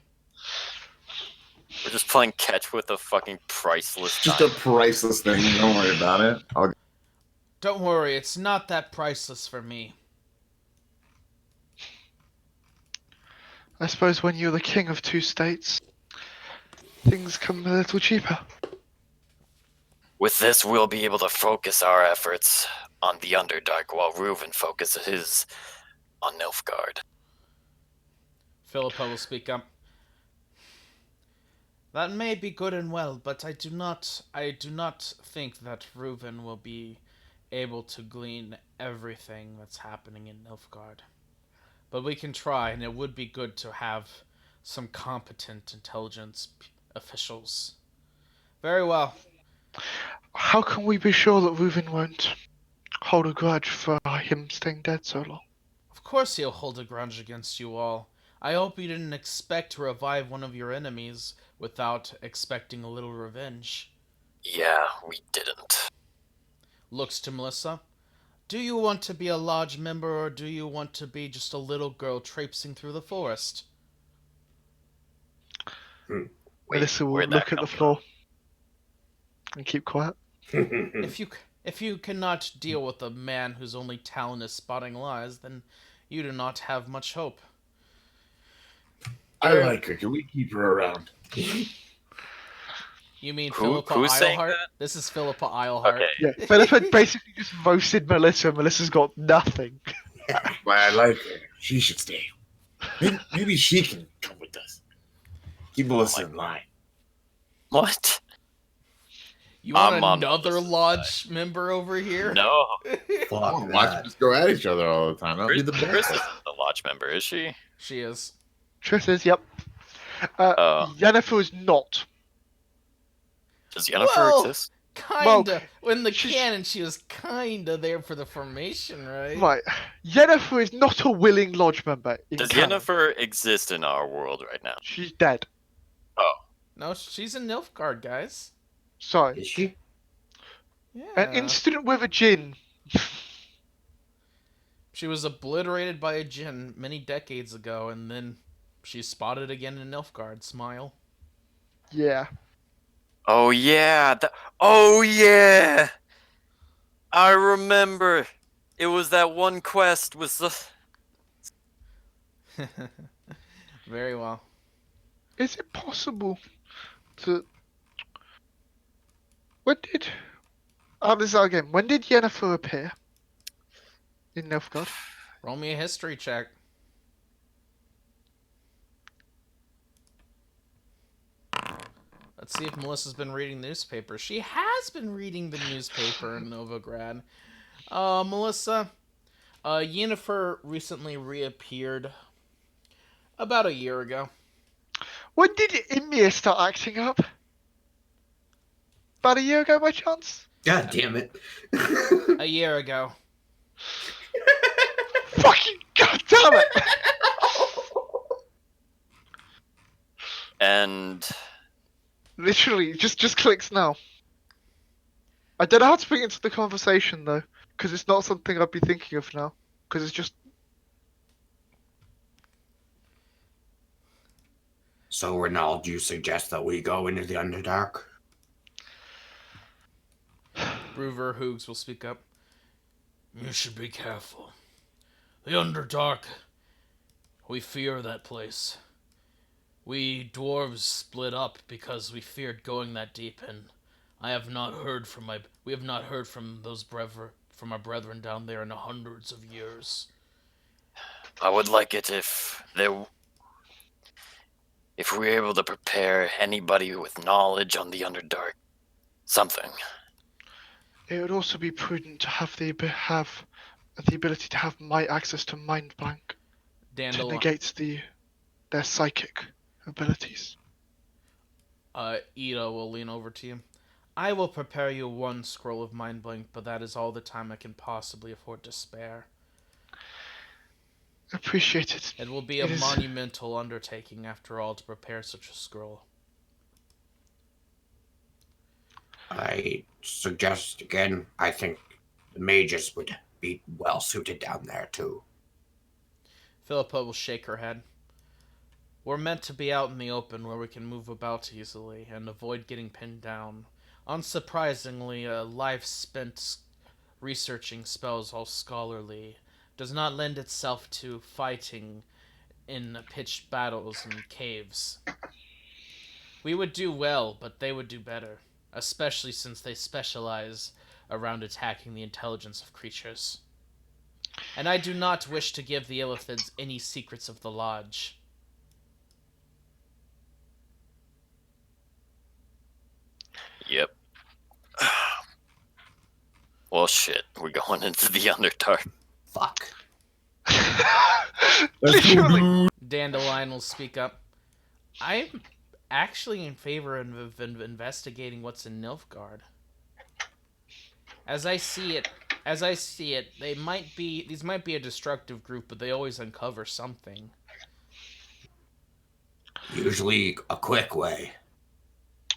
we're just playing catch with a fucking priceless Just a diamond. priceless thing. Don't worry about it. Don't worry, it's not that priceless for me. I suppose when you're the king of two states, things come a little cheaper. With this, we'll be able to focus our efforts on the Underdark while Reuven focuses his on Nilfgaard. Philippa will speak up. That may be good and well, but I do not think that Reuven will be able to glean everything that's happening in Nilfgaard. But we can try, and it would be good to have some competent intelligence officials. Very well. How can we be sure that Reuven won't hold a grudge for him staying dead so long? Of course he'll hold a grudge against you all. I hope you didn't expect to revive one of your enemies without expecting a little revenge. Yeah, we didn't. Looks to Melissa. Do you want to be a lodge member, or do you want to be just a little girl traipsing through the forest? Wait, Melissa will where'd that look at the come floor and keep quiet. If you cannot deal with a man whose only talent is spotting lies, then you do not have much hope. I like her. Can we keep her around? You mean Who- Philippa who's saying Eilhart? that? This is Philippa Eilhart. Okay. Yeah, Philippa basically just roasted Melissa. Melissa's got nothing. Why I like her. She should stay. Maybe she can come with us. Keep Melissa in line. What? You want I'm on another Melissa's lodge member over here? No. Oh, Fuck watch that. us go at each other all the time. That'll be the Chris best. isn't the lodge member, is she? She is. Triss is, yep. Oh. Yennefer is not. Does Yennefer Well, exist? Kinda. In the she's- canon, she was kinda there for the formation, right? Right. Yennefer is not a willing lodge member. In Does canon. Yennefer exist in our world right now? She's dead. No, she's in Nilfgaard, guys. Sorry. Is she? Yeah. An incident with a djinn. She was obliterated by a djinn many decades ago, and then she's spotted again in Nilfgaard. Smile. Yeah. Oh yeah. Oh yeah. I remember. It was that one quest with the. Very well. Is it possible to? When did? This is our game. When did Yennefer appear? In Nilfgaard. Roll me a history check. Let's see if Melissa's been reading the newspaper. She has been reading the newspaper in Novigrad. Melissa, Yennefer recently reappeared about a year ago. When did Ymir start acting up? About a year ago, by chance? God damn it. A year ago. Fucking goddamn it! And Literally, just clicks now. I don't know how to bring it into the conversation though, because it's not something I'd be thinking of now. Because it's just So, Renald, you suggest that we go into the Underdark? Bruver Hoogs will speak up. You should be careful. The Underdark. We fear that place. We dwarves split up because we feared going that deep, and we have not heard from from our brethren down there in hundreds of years. I would like it if we were able to prepare anybody with knowledge on the Underdark. Something. it would also be prudent to have the ability to have my access to mind blank to Dandelion. negate their psychic abilities. Ida will lean over to you. I will prepare you one scroll of mind blank, but that is all the time I can possibly afford to spare. Appreciated. It will be a It is- monumental undertaking, after all, to prepare such a scroll. I suggest again, I think the mages would be well suited down there too. Philippa will shake her head. We're meant to be out in the open where we can move about easily and avoid getting pinned down. Unsurprisingly, a life spent researching spells all scholarly does not lend itself to fighting in pitched battles and caves. We would do well, but they would do better, especially since they specialize around attacking the intelligence of creatures. And I do not wish to give the Illithids any secrets of the Lodge. Yep. Well, shit. We're going into the Underdark. Fuck. Literally. Dandelion will speak up. I'm actually in favor of investigating what's in Nilfgaard. As I see it, these might be a destructive group, but they always uncover something. Usually a quick way.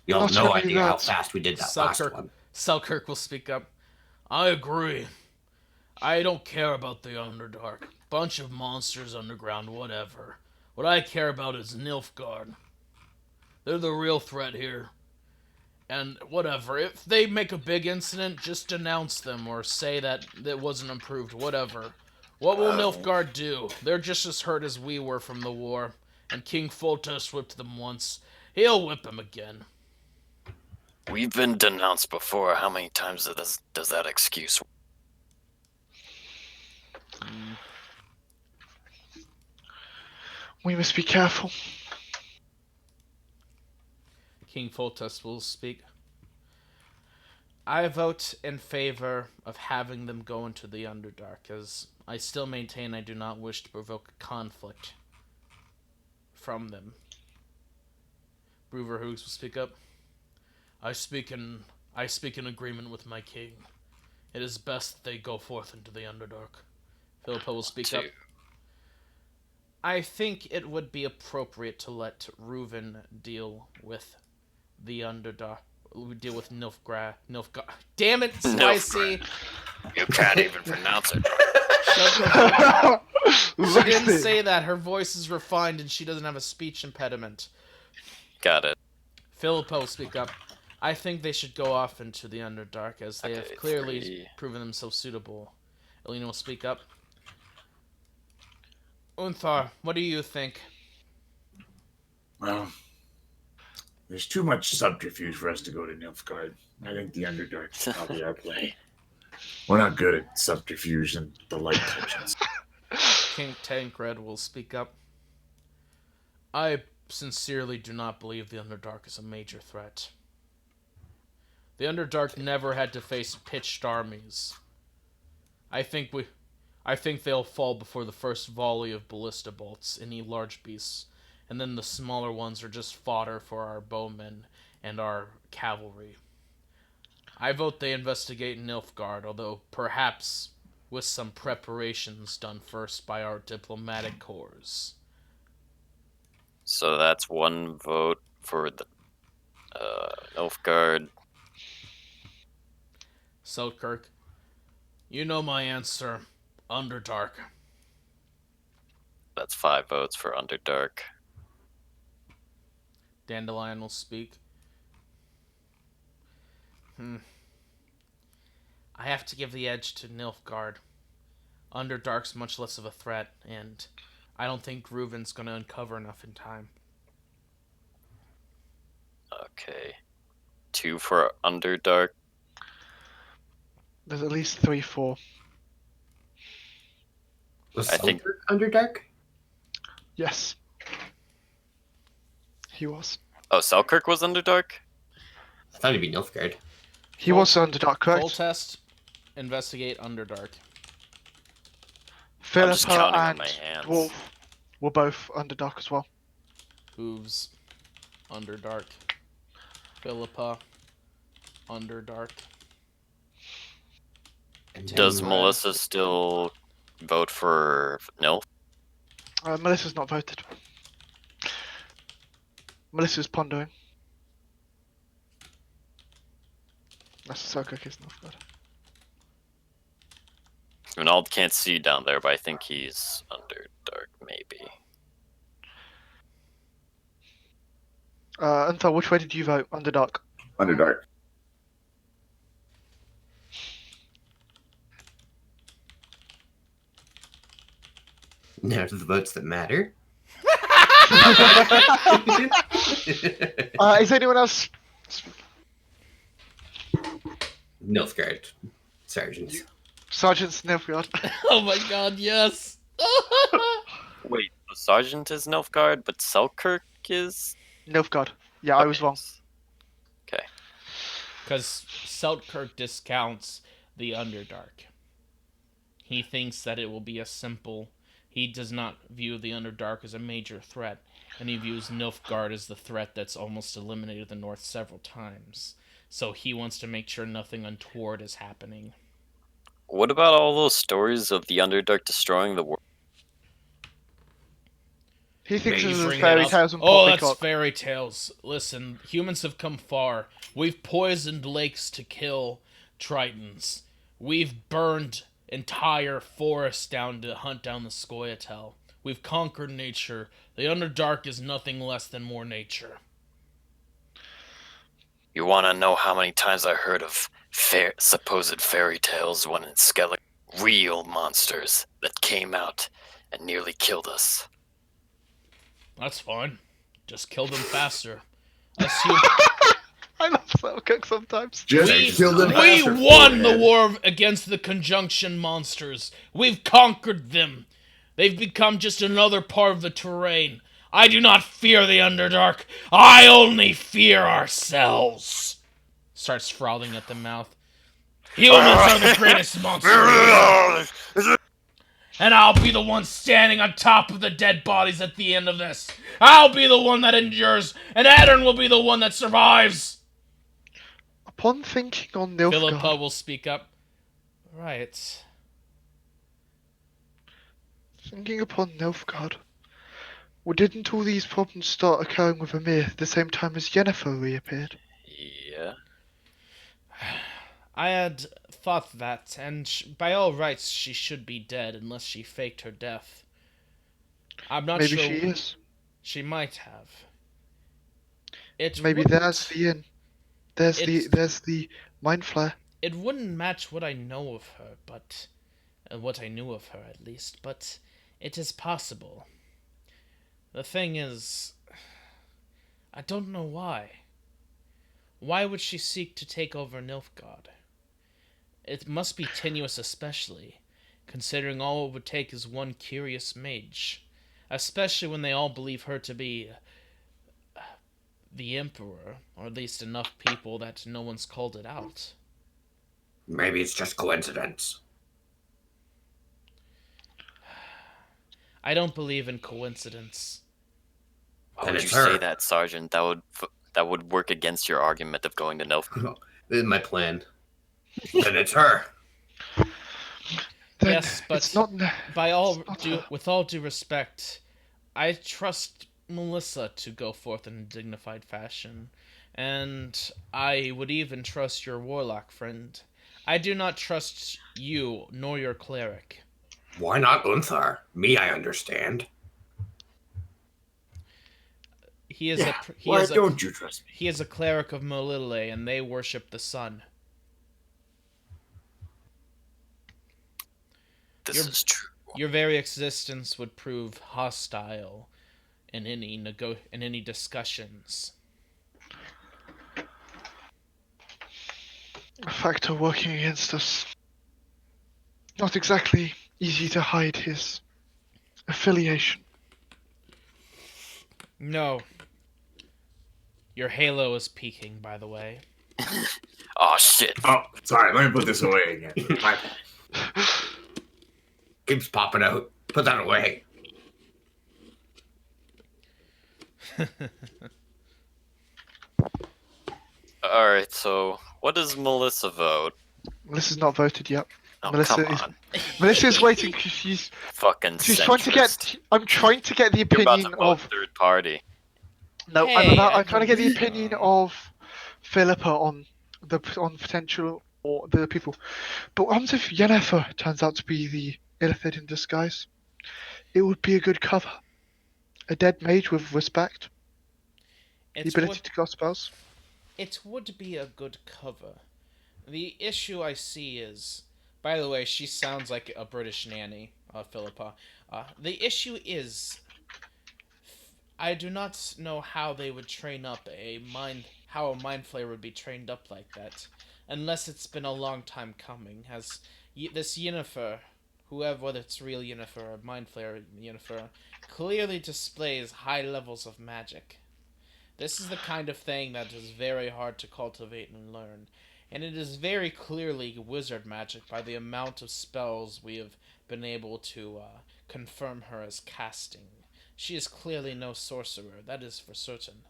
You have Not no only idea how that, fast we did that last Selkirk, one. Selkirk will speak up. I agree. I don't care about the Underdark. Bunch of monsters underground, whatever. What I care about is Nilfgaard. They're the real threat here. And whatever, if they make a big incident, just denounce them or say that it wasn't improved, whatever. What will Nilfgaard do? They're just as hurt as we were from the war. And King Foltest whipped them once. He'll whip him again. We've been denounced before. How many times does that excuse? We must be careful. King Foltest will speak. I vote in favor of having them go into the Underdark, as I still maintain I do not wish to provoke conflict from them. Bruver Hoogs will speak up. I speak in agreement with my king. It is best they go forth into the Underdark. Philippa will speak up. I think it would be appropriate to let Reuven deal with the Underdark. Deal with Nilfgaard. Damn it, Spicy! You can't even pronounce it. She didn't say that. Her voice is refined and she doesn't have a speech impediment. Got it. Philippa will speak up. I think they should go off into the Underdark as they have clearly 3. proven themselves suitable. Elena will speak up. Unthar, what do you think? Well, there's too much subterfuge for us to go to Nilfgaard. I think the Underdark's probably our play. We're not good at subterfuge and the light touches. King Tancred will speak up. I sincerely do not believe the Underdark is a major threat. The Underdark never had to face pitched armies. I think they'll fall before the first volley of ballista bolts, any large beasts, and then the smaller ones are just fodder for our bowmen and our cavalry. I vote they investigate Nilfgaard, although perhaps with some preparations done first by our diplomatic corps. So that's one vote for the Nilfgaard. Selkirk, you know my answer. Underdark. That's 5 votes for Underdark. Dandelion will speak. I have to give the edge to Nilfgaard. Underdark's much less of a threat, and I don't think Reuven's going to uncover enough in time. Okay. 2 for Underdark. There's at least 3, 4. Was I think- Underdark? Yes. He was. Oh, Selkirk was Underdark? I thought it'd be Nilfgaard. He was Underdark, correct? Foltest, investigate Underdark. I'm just Philippa counting on and my hands. Wolf were both Underdark as well. Hooves, Underdark. Philippa, Underdark. Does Tancred. Melissa still vote for Nilf? Melissa's not voted. Melissa's pondering. That's so good, isn't it? Ronald can't see down there, but I think he's Underdark, maybe. Unthar, which way did you vote? Underdark. Underdark. Now to the votes that matter. Is anyone else? Nilfgaard. Sergeants. Sergeant Nilfgaard. Oh my god, yes! Wait, the Sergeant is Nilfgaard, but Selkirk is? Nilfgaard. Yeah, I was wrong. Okay. Because Selkirk discounts the Underdark. He thinks that it will be a simple... He does not view the Underdark as a major threat, and he views Nilfgaard as the threat that's almost eliminated the North several times. So he wants to make sure nothing untoward is happening. What about all those stories of the Underdark destroying the world? He thinks You this is bring fairy that up. tales and Oh, that's poppycock. fairy tales. Listen, humans have come far. We've poisoned lakes to kill Tritons. We've burned entire forest down to hunt down the Scoia'tael. We've conquered nature. The Underdark is nothing less than more nature. You want to know how many times I heard of supposed fairy tales when in Skellig? Real monsters that came out and nearly killed us. That's fine. Just kill them faster. Us hu- I love Selkirk sometimes. Just kill them we faster, won the forehead. war against the Conjunction monsters. We've conquered them. They've become just another part of the terrain. I do not fear the Underdark. I only fear ourselves. Starts frothing at the mouth. Humans are the greatest monsters. And I'll be the one standing on top of the dead bodies at the end of this. I'll be the one that endures, and Addern will be the one that survives. Upon thinking on Philippa Nilfgaard, will speak up. Right. thinking upon Nilfgaard, well, didn't all these problems start occurring with Emir at the same time as Yennefer reappeared? Yeah. I had thought that, and by all rights, she should be dead unless she faked her death. I'm not Maybe sure. she is. She might have. It Maybe wouldn't- there's the inn. There's the mind flare. It wouldn't match what I know of her, but what I knew of her at least. But it is possible. The thing is, I don't know why. Why would she seek to take over Nilfgaard? It must be tenuous, especially considering all it would take is one curious mage, especially when they all believe her to be the Emperor, or at least enough people that no one's called it out. Maybe it's just coincidence. I don't believe in coincidence. Why Then would you it's her. say that, Sergeant? That would work against your argument of going to Nilfgaard. This is my plan. Then it's her. Then Yes, but it's not. By all It's not due, her. with all due respect, I trust Melissa to go forth in a dignified fashion, and I would even trust your warlock friend. I do not trust you nor your cleric. Why not Unthar? Me, I understand. He is Yeah, he why is don't you trust me? he is a cleric of Molille, and they worship the sun. This You're- is true. Your very existence would prove hostile in any discussions. A factor working against us. Not exactly easy to hide his affiliation. No. Your halo is peaking, by the way. Oh shit. Oh, sorry. Let me put this away again. My bad. Keeps popping out. Put that away. Alright, so what does Melissa vote? Melissa's not voted yet. Oh, Melissa come is- on. Melissa's waiting because she's Fucking trying to centrist. get. I'm trying to get the You're about to opinion vote of. third party. No, Hey, I'm trying to get the I- opinion of Philippa on potential or the people. But what happens if Yennefer turns out to be the Illithid in disguise? It would be a good cover. A dead mage with respect, the It ability would, to cast spells. it would be a good cover. The issue I see is, by the way, she sounds like a British nanny, Philippa. The issue is, I do not know how they would train up how a mind flayer would be trained up like that, unless it's been a long time coming. This Yennefer, whether it's real Yennefer or mind flayer Yennefer, clearly displays high levels of magic. This is the kind of thing that is very hard to cultivate and learn, and it is very clearly wizard magic by the amount of spells we have been able to confirm her as casting. She is clearly no sorcerer, that is for certain.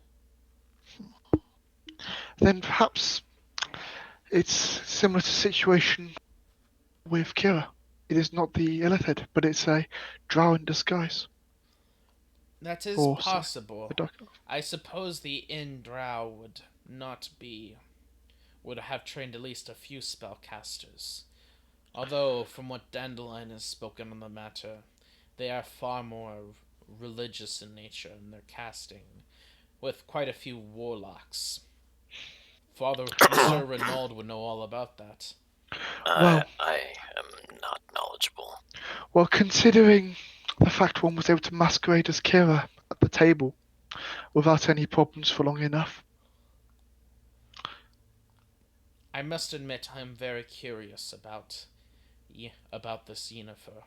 Then perhaps it's similar to situation with Kira. It is not the Illithid, but it's a drow in disguise. That is Or so- possible. A dark- I suppose the Indrow would have trained at least a few spellcasters. Although, from what Dandelion has spoken on the matter, they are far more religious in nature in their casting, with quite a few warlocks. Father Sir Renaud would know all about that. Well, I am not knowledgeable. well, considering the fact one was able to masquerade as Kira at the table without any problems for long enough. I must admit I am very curious about this Yennefer.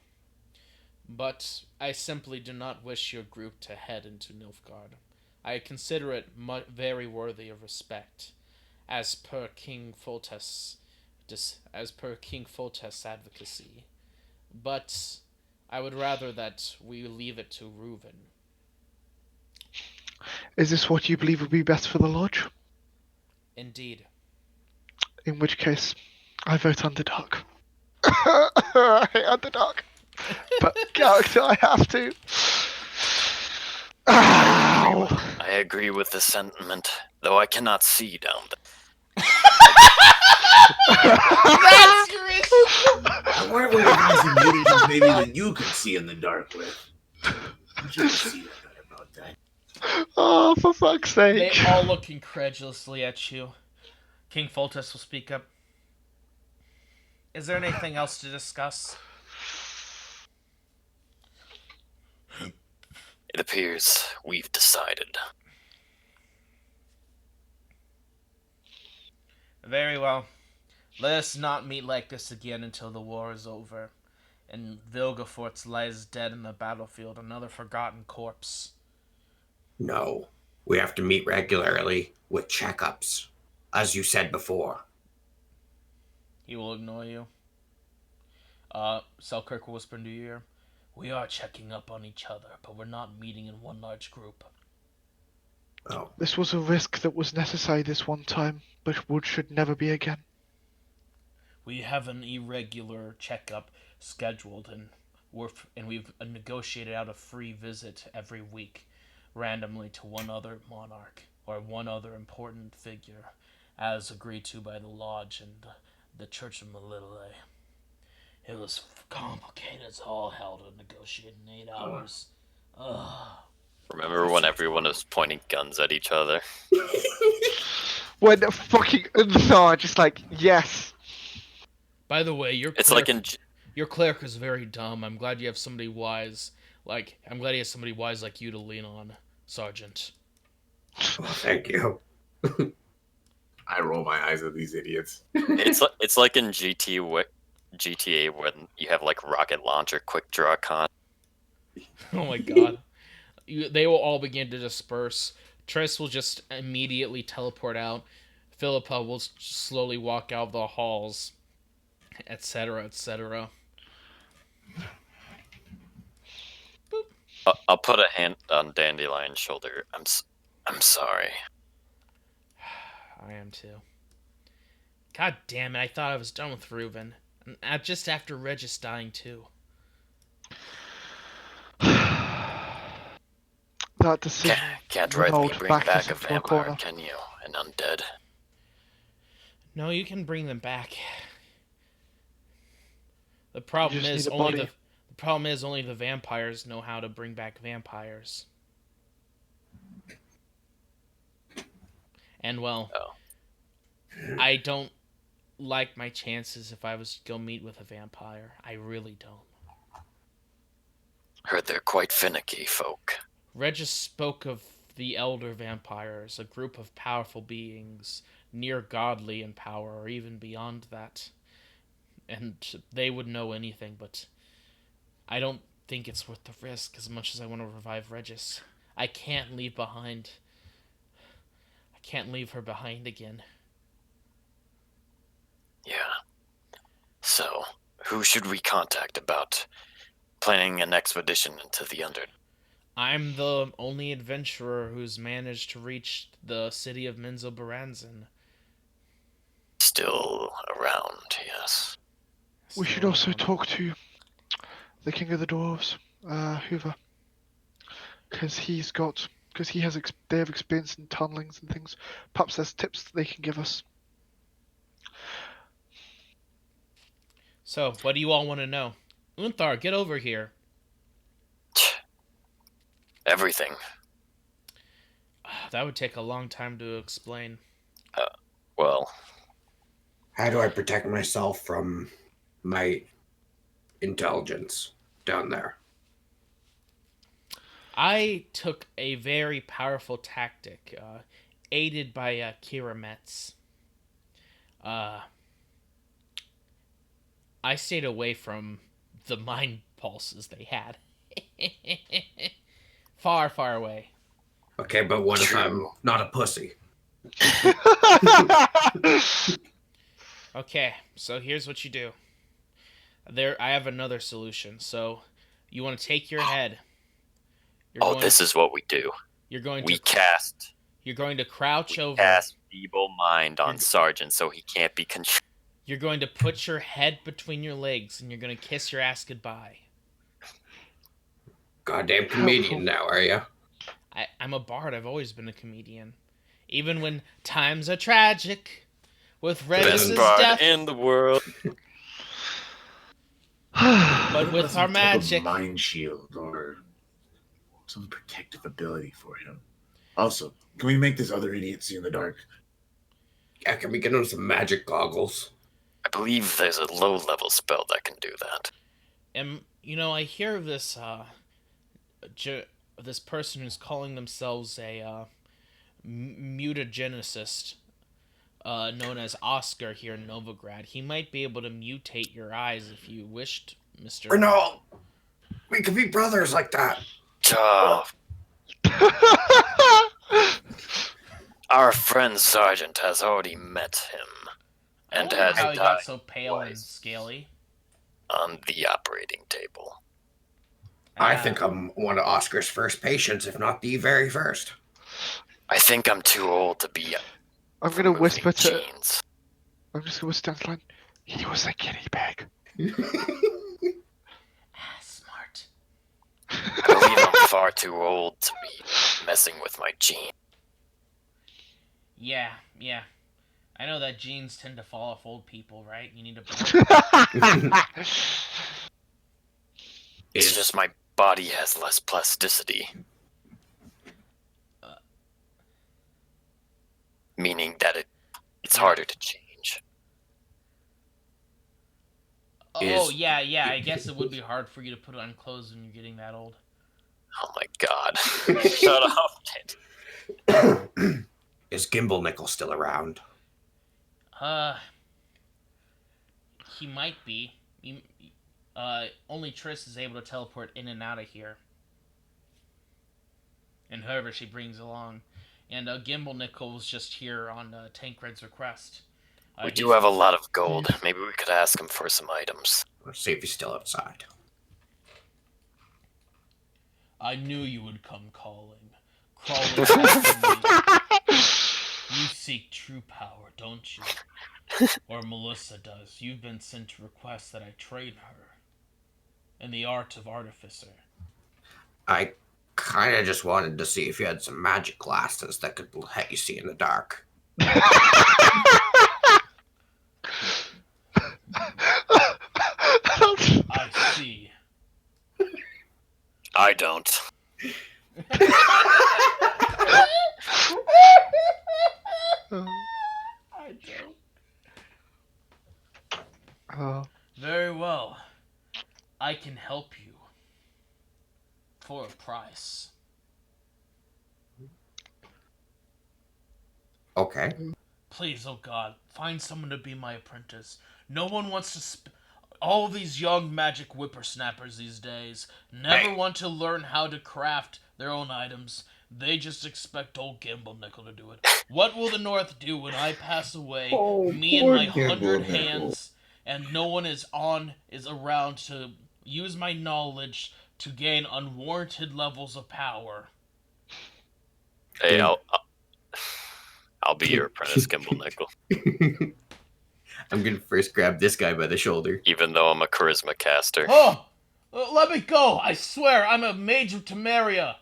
But I simply do not wish your group to head into Nilfgaard. I consider it very worthy of respect, as per King Foltest, advocacy. But I would rather that we leave it to Reuven. Is this what you believe would be best for the lodge? Indeed. In which case, I vote Underdark. I hate Underdark. But character, I have to. Ow! I agree with the sentiment, though I cannot see down there. That's your issue! I wonder what these immunities maybe that you can see in the dark with. You should see that guy about that. Oh, for fuck's They sake. all look incredulously at you. King Foltest will speak up. Is there anything else to discuss? It appears we've decided. Very well. Let us not meet like this again until the war is over, and Vilgefortz lies dead in the battlefield, another forgotten corpse. No, we have to meet regularly with checkups, as you said before. He will ignore you. Selkirk will whisper into your ear. We are checking up on each other, but we're not meeting in one large group. Oh, This was a risk that was necessary this one time, but should never be again. We have an irregular checkup scheduled, and we've negotiated out a free visit every week, randomly to one other monarch or one other important figure, as agreed to by the lodge and the Church of Melilele. It was complicated as all hell to negotiate in 8 hours. Ugh. Remember when everyone was pointing guns at each other? When fucking Unthar just like, yes. By the way, your It's cleric, like in your cleric is very dumb. I'm glad you have somebody wise. I'm glad he has somebody wise like you to lean on, Sergeant. well, thank you. I roll my eyes at these idiots. it's like in GTA when you have like rocket launcher quick draw con. Oh my god. They will all begin to disperse. Triss will just immediately teleport out. Philippa will slowly walk out of the halls, etc., etc. I'll put a hand on Dandelion's shoulder. I'm sorry. I am too. God damn it, I thought I was done with Reuven. And just after Regis dying too. That decision. Can't rightly Renaud bring backed us back a into a vampire, corner. can you? An undead. No, you can bring them back. The problem just is need a only body. the problem is only the vampires know how to bring back vampires. And well, Oh. I don't like my chances if I was to go meet with a vampire. I really don't. Heard they're quite finicky folk. Regis spoke of the elder vampires, a group of powerful beings, near godly in power, or even beyond that. And they would know anything, but I don't think it's worth the risk as much as I want to revive Regis. I can't leave her behind again. Yeah. So, who should we contact about planning an expedition into the Under? I'm the only adventurer who's managed to reach the city of Menzoberranzan. Still around, yes. We should Still also around. talk to the King of the Dwarves, Hoover, because they have experience in tunnelings and things. Perhaps there's tips that they can give us. So, what do you all want to know? Unthar, get over here. Everything. That would take a long time to explain. Well, How do I protect myself from my intelligence down there? I took a very powerful tactic, aided by Kira Metz. I stayed away from the mind pulses they had. Far, far away. Okay, but what if True. I'm not a pussy? Okay, so here's what you do. I have another solution. So, you want to take your head. this is what we do. You're going We to cast You're going to crouch over. cast feeble mind on You're- Sergeant so he can't be controlled. You're going to put your head between your legs, and you're going to kiss your ass goodbye. Goddamn comedian now, are you? I'm a bard. I've always been a comedian. Even when times are tragic, with Redis' Best bard death, in the world. but with our Some type of magic. mind shield or some protective ability for him. Also, can we make this other idiot see in the dark? Yeah, can we get him some magic goggles? I believe there's a low-level spell that can do that. And I hear of this this person who's calling themselves a mutagenicist, known as Oscar here in Novigrad. He might be able to mutate your eyes if you wished, Mr. Or no, we could be brothers like that. Oh, our friend Sergeant has already met him and I wonder has how he got died so pale and twice scaly. on the operating table. I think I'm one of Oscar's first patients, if not the very first. I think I'm too old to be I'm gonna whisper to. genes. I'm just gonna whisper down the line. He was a guinea pig. Smart. I believe I'm far too old to be messing with my genes. Yeah. I know that genes tend to fall off old people, right? You need to. It's Is- just my body has less plasticity. Meaning that it's harder to change. Oh, Is- yeah. I guess it would be hard for you to put on clothes when you're getting that old. Oh my god. Shut up. Is Gimbal Nickel still around? He might be. Only Triss is able to teleport in and out of here. And whoever she brings along. And Gimbal Nickel was just here on Tancred's request. We do have a lot of gold. Maybe we could ask him for some items. Let's see if he's still outside. I knew you would come calling. Crawling after me. You seek true power, don't you? Or Melissa does. You've been sent to request that I train her in the art of artificer. I kind of just wanted to see if you had some magic glasses that could let you see in the dark. I see. I don't. I don't. Oh. Very well. I can help you. For a price. Okay. Please, oh God, find someone to be my apprentice. No one wants to all these young magic whippersnappers these days never Hey. want to learn how to craft their own items. They just expect old Gimbal Nickel to do it. What will the North do when I pass away? Me and my 100 hands, and no one is around to use my knowledge to gain unwarranted levels of power. Hey, I'll be your apprentice, Gimbal Nickel. I'm gonna first grab this guy by the shoulder. Even though I'm a charisma caster. Oh! Let me go! I swear, I'm a mage of Temeria!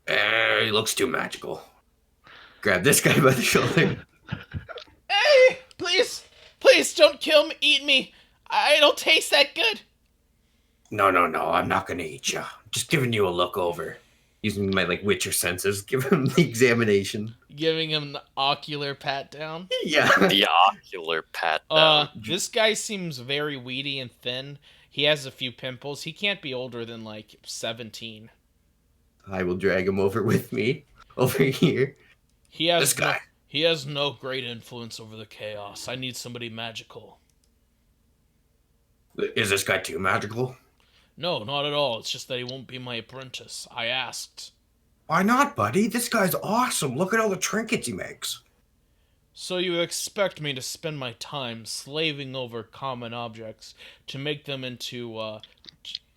He looks too magical. Grab this guy by the shoulder. Hey! Please! Please, don't kill me! Eat me! I don't taste that good. No, I'm not gonna eat you. Just giving you a look over. Using my like Witcher senses, give him the examination. Giving him the ocular pat down. Yeah. The ocular pat down. This guy seems very weedy and thin. He has a few pimples. He can't be older than like 17. I will drag him over with me. Over here. He has This guy. He has no great influence over the chaos. I need somebody magical. Is this guy too magical? No, not at all. It's just that he won't be my apprentice. I asked. Why not, buddy? This guy's awesome. Look at all the trinkets he makes. So you expect me to spend my time slaving over common objects to make them into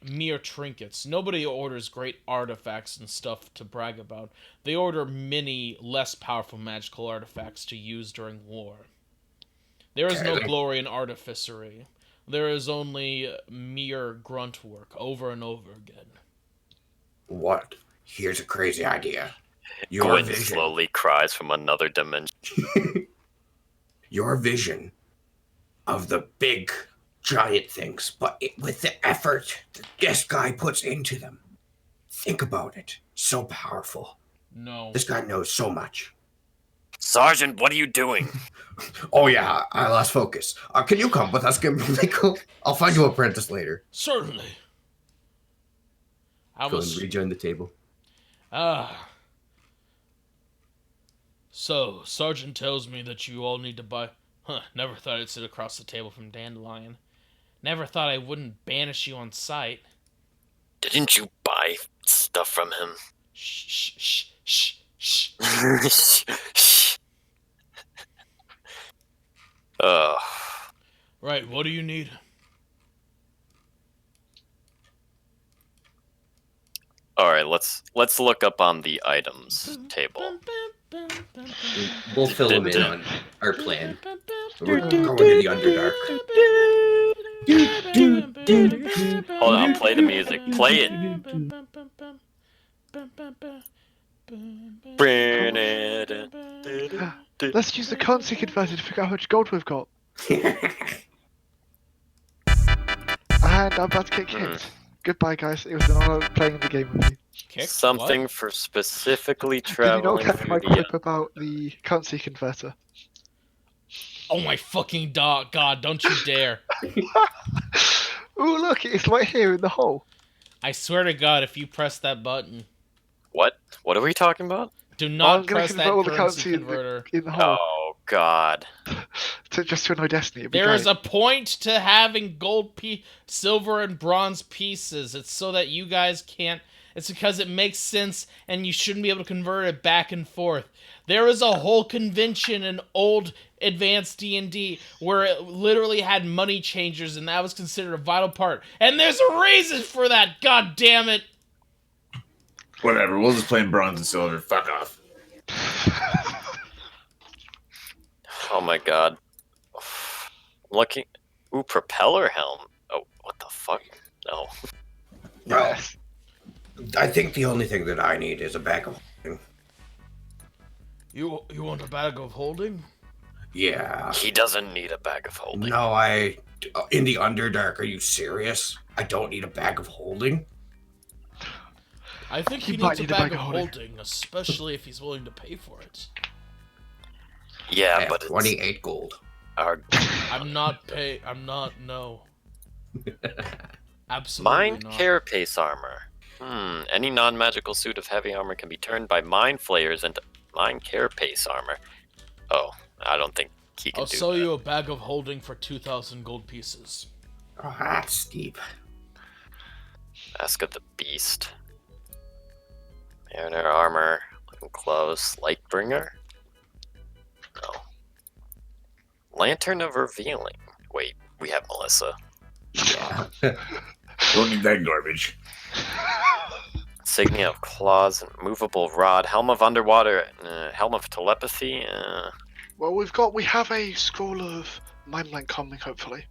mere trinkets? Nobody orders great artifacts and stuff to brag about. They order many less powerful magical artifacts to use during war. There is no Okay. glory in artificery. There is only mere grunt work over and over again. What? Here's a crazy idea. Your Gwen vision. slowly cries from another dimension. Your vision of the big, giant things, but with the effort that this guy puts into them. Think about it. So powerful. No. This guy knows so much. Sergeant, what are you doing? Oh yeah, I lost focus. Can you come with us, Gimliko? I'll find you an apprentice later. Certainly. I Go and was... rejoin the table. So, Sergeant tells me that you all need to buy... never thought I'd sit across the table from Dandelion. Never thought I wouldn't banish you on sight. Didn't you buy stuff from him? Shh, shh, shh, shh, shh. Right, what do you need? Alright, let's look up on the items table. We'll fill him in on our plan. We're going to the Underdark. Hold on, play the music. Play it. Let's use the currency converter to figure out how much gold we've got. And I'm about to get kicked. Goodbye, guys. It was an honor playing the game with you. Kick? Something What? for specifically Did you not traveling catch my through the... clip about the currency converter? Oh my fucking god, don't you dare. Oh, look, it's right here in the hole. I swear to god, if you press that button, What? What are we talking about? do I'm not gonna press that convert all the currency currency converter. in the hole Oh, God. to annoy Destiny. It'd be There is great. a point to having silver and bronze pieces. It's so that you guys can't... It's because it makes sense and you shouldn't be able to convert it back and forth. There is a whole convention in old advanced D&D where it literally had money changers and that was considered a vital part. And there's a reason for that, god damn it! Whatever, we'll just play in bronze and silver. Fuck off. Oh, my God. Looking... Ooh, propeller helm. Oh, what the fuck? No. Well, I think the only thing that I need is a bag of holding. You want a bag of holding? Yeah. He doesn't need a bag of holding. No, in the Underdark, are you serious? I don't need a bag of holding? I think he He needs might a need a bag bag of of holding. holding, especially if he's willing to pay for it. Yeah, I have but it's 28 gold. our I'm not, no. Absolutely Mind not. Carapace armor. Any non-magical suit of heavy armor can be turned by Mind Flayers into Mind Carapace armor. Oh, I don't think he can I'll do sell that. you a bag of holding for 2,000 gold pieces. Oh, that's steep. Mask of the Beast. Mariner armor. Looking close. Lightbringer? No. Lantern of Revealing. Wait, we have Melissa. Yeah. Don't need that garbage. Insignia of Claws and Movable Rod. Helm of Underwater. Helm of Telepathy. Well, we have a scroll of Mindblank coming, hopefully.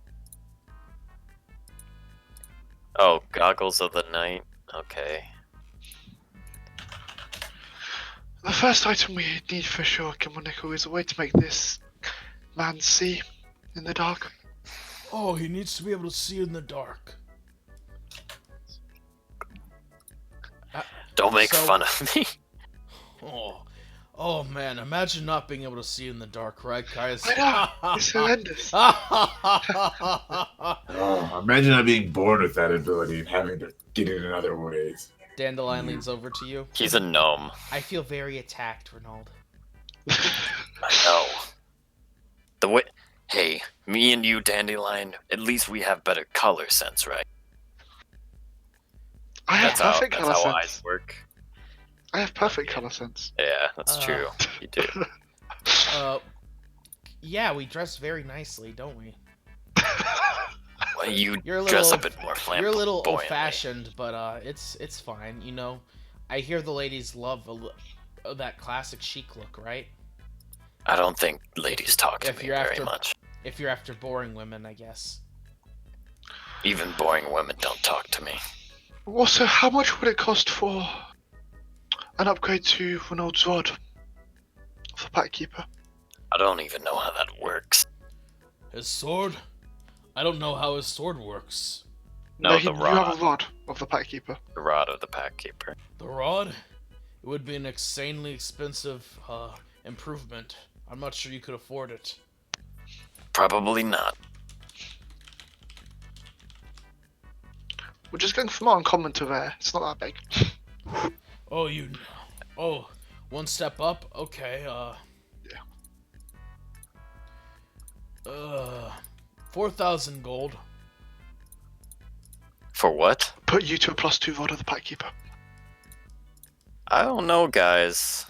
Oh, Goggles of the Night. Okay. The first item we need for sure, Kimoniko, is a way to make this man see in the dark. Oh, he needs to be able to see in the dark. Don't make So- fun of me. Oh man, imagine not being able to see in the dark, right, guys? I know. It's horrendous. Oh, imagine not being born with that ability and having to get it in other ways. Dandelion leans over to you. He's a gnome. I feel very attacked, Renaud. I know. The way. Hey, me and you, Dandelion. At least we have better color sense, right? I have That's how. perfect That's color how sense. eyes work. I have perfect color sense. Yeah, that's true. You do. Yeah, we dress very nicely, don't we? Well, you You're a dress a little- bit more You're a little flamboyantly. old-fashioned, but it's fine. You know, I hear the ladies love that classic chic look, right? I don't think ladies talk to If me you're very after- much. If you're after boring women, I guess. Even boring women don't talk to me. Also, how much would it cost for an upgrade to Renaud's Rod for Pack Keeper? I don't even know how that works. His sword? I don't know how his sword works. No, the you have rod. a rod of the Pack Keeper. The rod of the pack keeper. The rod? It would be an insanely expensive improvement. I'm not sure you could afford it. Probably not. We're just going from uncommon to rare. It's not that big. Oh, one step up? Okay, Yeah. 4,000 gold. For what? Put you to a +2 rod of the Pack Keeper. I don't know, guys.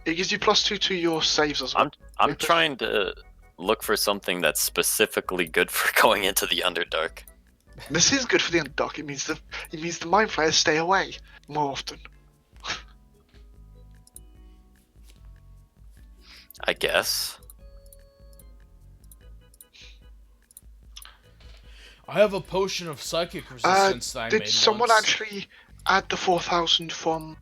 It gives you +2 to your saves as well. I'm Maybe. trying to look for something that's specifically good for going into the Underdark. This is good for the Underdark. It means the Mind Flayers stay away more often. I guess. I have a potion of psychic resistance that I made Did someone once. actually add the 4,000 from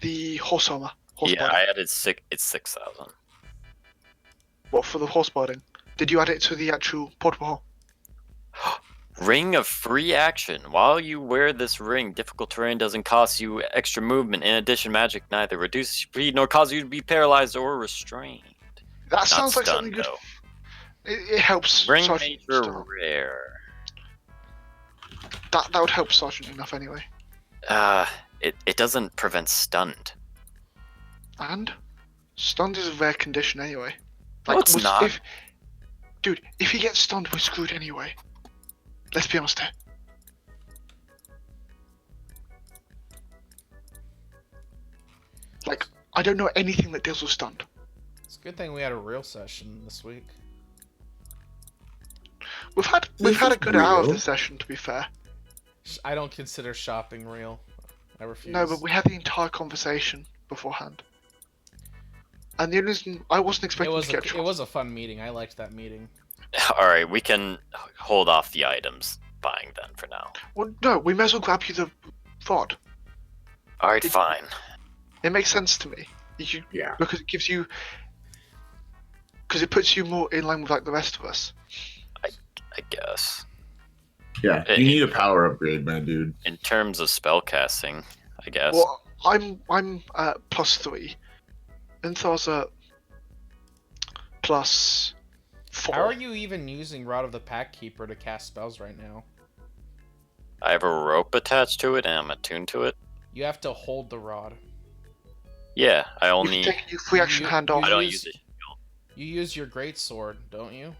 the horse armor? Yeah, I added it's 6,000. What, for the horse barding? Did you add it to the actual portable hole? Ring of free action. While you wear this ring, difficult terrain doesn't cost you extra movement. In addition, magic neither reduces speed nor causes you to be paralyzed or restrained. That Not sounds like stunned, something good. though. It helps. Ring Sergeant major still. rare. That would help Sergeant enough anyway. It doesn't prevent stunned. And stunned is a rare condition anyway. No, it's not. Dude, if he gets stunned, we're screwed anyway. Let's be honest here. Like, I don't know anything that deals with stunned. It's a good thing we had a real session this week. We've had a good hour of the session, to be fair. I don't consider shopping real. I refuse. No, but we had the entire conversation beforehand. And the only reason I wasn't it expecting was to get it was a fun meeting. I liked that meeting. Alright, we can hold off the items buying then for now. Well, no, we may as well grab you the rod. Alright, It- fine. It makes sense to me. Yeah. Because it gives you, because it puts you more in line with like the rest of us. I guess. Yeah. You need a power upgrade, man, dude. In terms of spellcasting, I guess. Well, I'm +3, and Thor's at +4. How are you even using Rod of the Pack Keeper to cast spells right now? I have a rope attached to it and I'm attuned to it. You have to hold the rod. Yeah, I You only. can take your free action you- hand off. I don't use- use it. You use your great sword, don't you?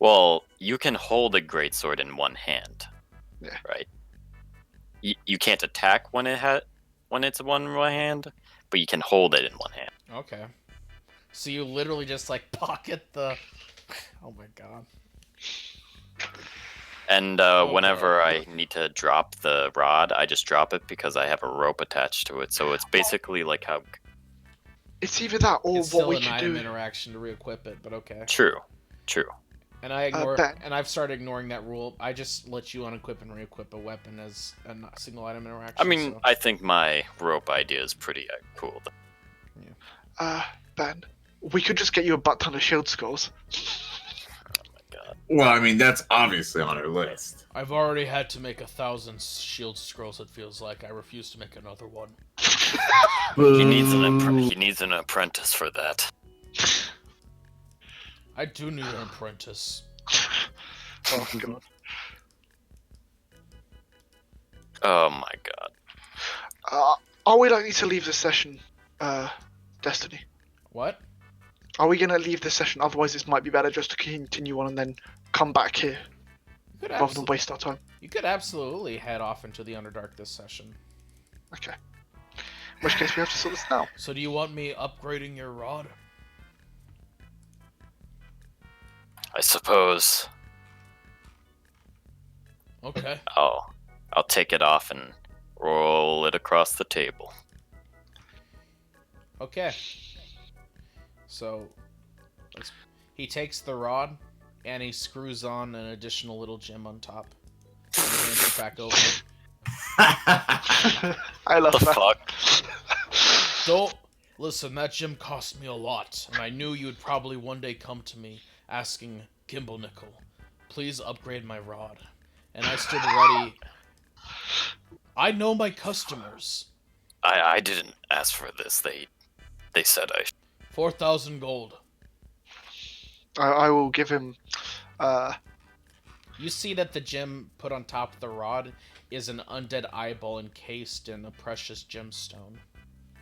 Well, you can hold a greatsword in one hand. Yeah. Right. You can't attack when it's one hand, but you can hold it in one hand. Okay. So you literally just like pocket the. Oh my god. And Okay. whenever I need to drop the rod, I just drop it because I have a rope attached to it. So it's basically like how. It's either that or It's what still we an can item do. interaction to re-equip it, but okay. True. And I ignore Ben. and I've started ignoring that rule. I just let you unequip and re-equip a weapon as a single item interaction. I mean, so- I think my rope idea is pretty cool. Ben, We could just get you a butt ton of shield scrolls. Well, I mean, that's obviously on our list. I've already had to make 1,000 shield scrolls. It feels like I refuse to make another one. He needs an apprentice for that. I do need an apprentice. Oh god. Oh my god. Are we likely to leave this session, Destiny? What? Are we gonna leave this session? Otherwise, this might be better just to continue on and then come back here You could, rather than waste our time. you could absolutely head off into the Underdark this session. Okay. In which case, we have to sort this now. So do you want me upgrading your rod? I suppose Okay. I'll take it off and roll it across the table. Okay. So, he takes the rod, and he screws on an additional little gem on top. And he hands it back over. I love The that. fuck? Don't listen. That gem cost me a lot, and I knew you'd probably one day come to me asking, Gimblenickel, please upgrade my rod. And I stood ready. I know my customers. I didn't ask for this. They said I 4,000 gold. I will give him. You see that the gem put on top of the rod is an undead eyeball encased in a precious gemstone.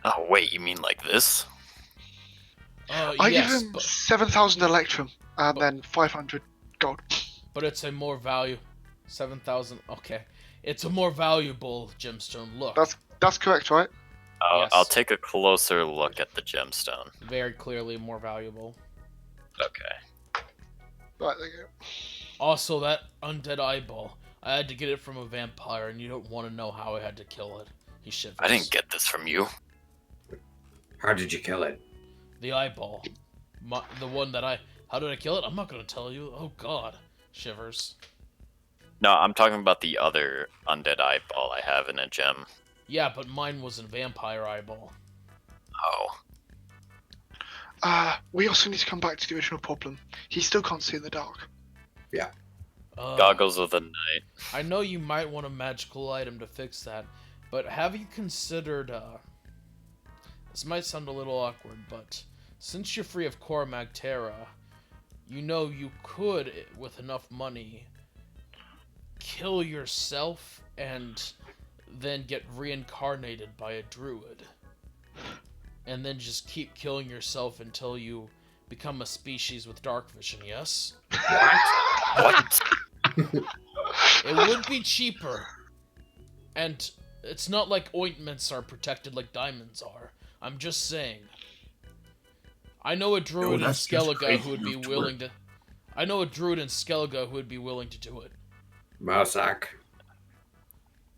Oh wait, you mean like this? I Yes, give him 7,000 electrum and then 500 gold. but it's a more value. 7,000. Okay, it's a more valuable gemstone. Look, That's correct, right? Yes. I'll take a closer look at the gemstone. very clearly more valuable. Okay. Right, there you go. Also, that undead eyeball. I had to get it from a vampire, and you don't want to know how I had to kill it. He shivers. I didn't get this from you. How did you kill it? the eyeball. The one that I. How did I kill it? I'm not gonna tell you. Oh God, shivers. No, I'm talking about the other undead eyeball I have in a gem. Yeah, but mine was a vampire eyeball. Oh. We also need to come back to the original problem. He still can't see in the dark. Goggles of the night. I know you might want a magical item to fix that, but have you considered, this might sound a little awkward, but since you're free of Cormac Terra, you know you could, with enough money, kill yourself and then get reincarnated by a druid. And then just keep killing yourself until you become a species with dark vision, yes? What? It would be cheaper. And it's not like ointments are protected like diamonds are. I'm just saying. I know a druid in that's just Skellige crazy who would be enough to willing to... I know a druid in Skellige who would be willing to do it. Mousak.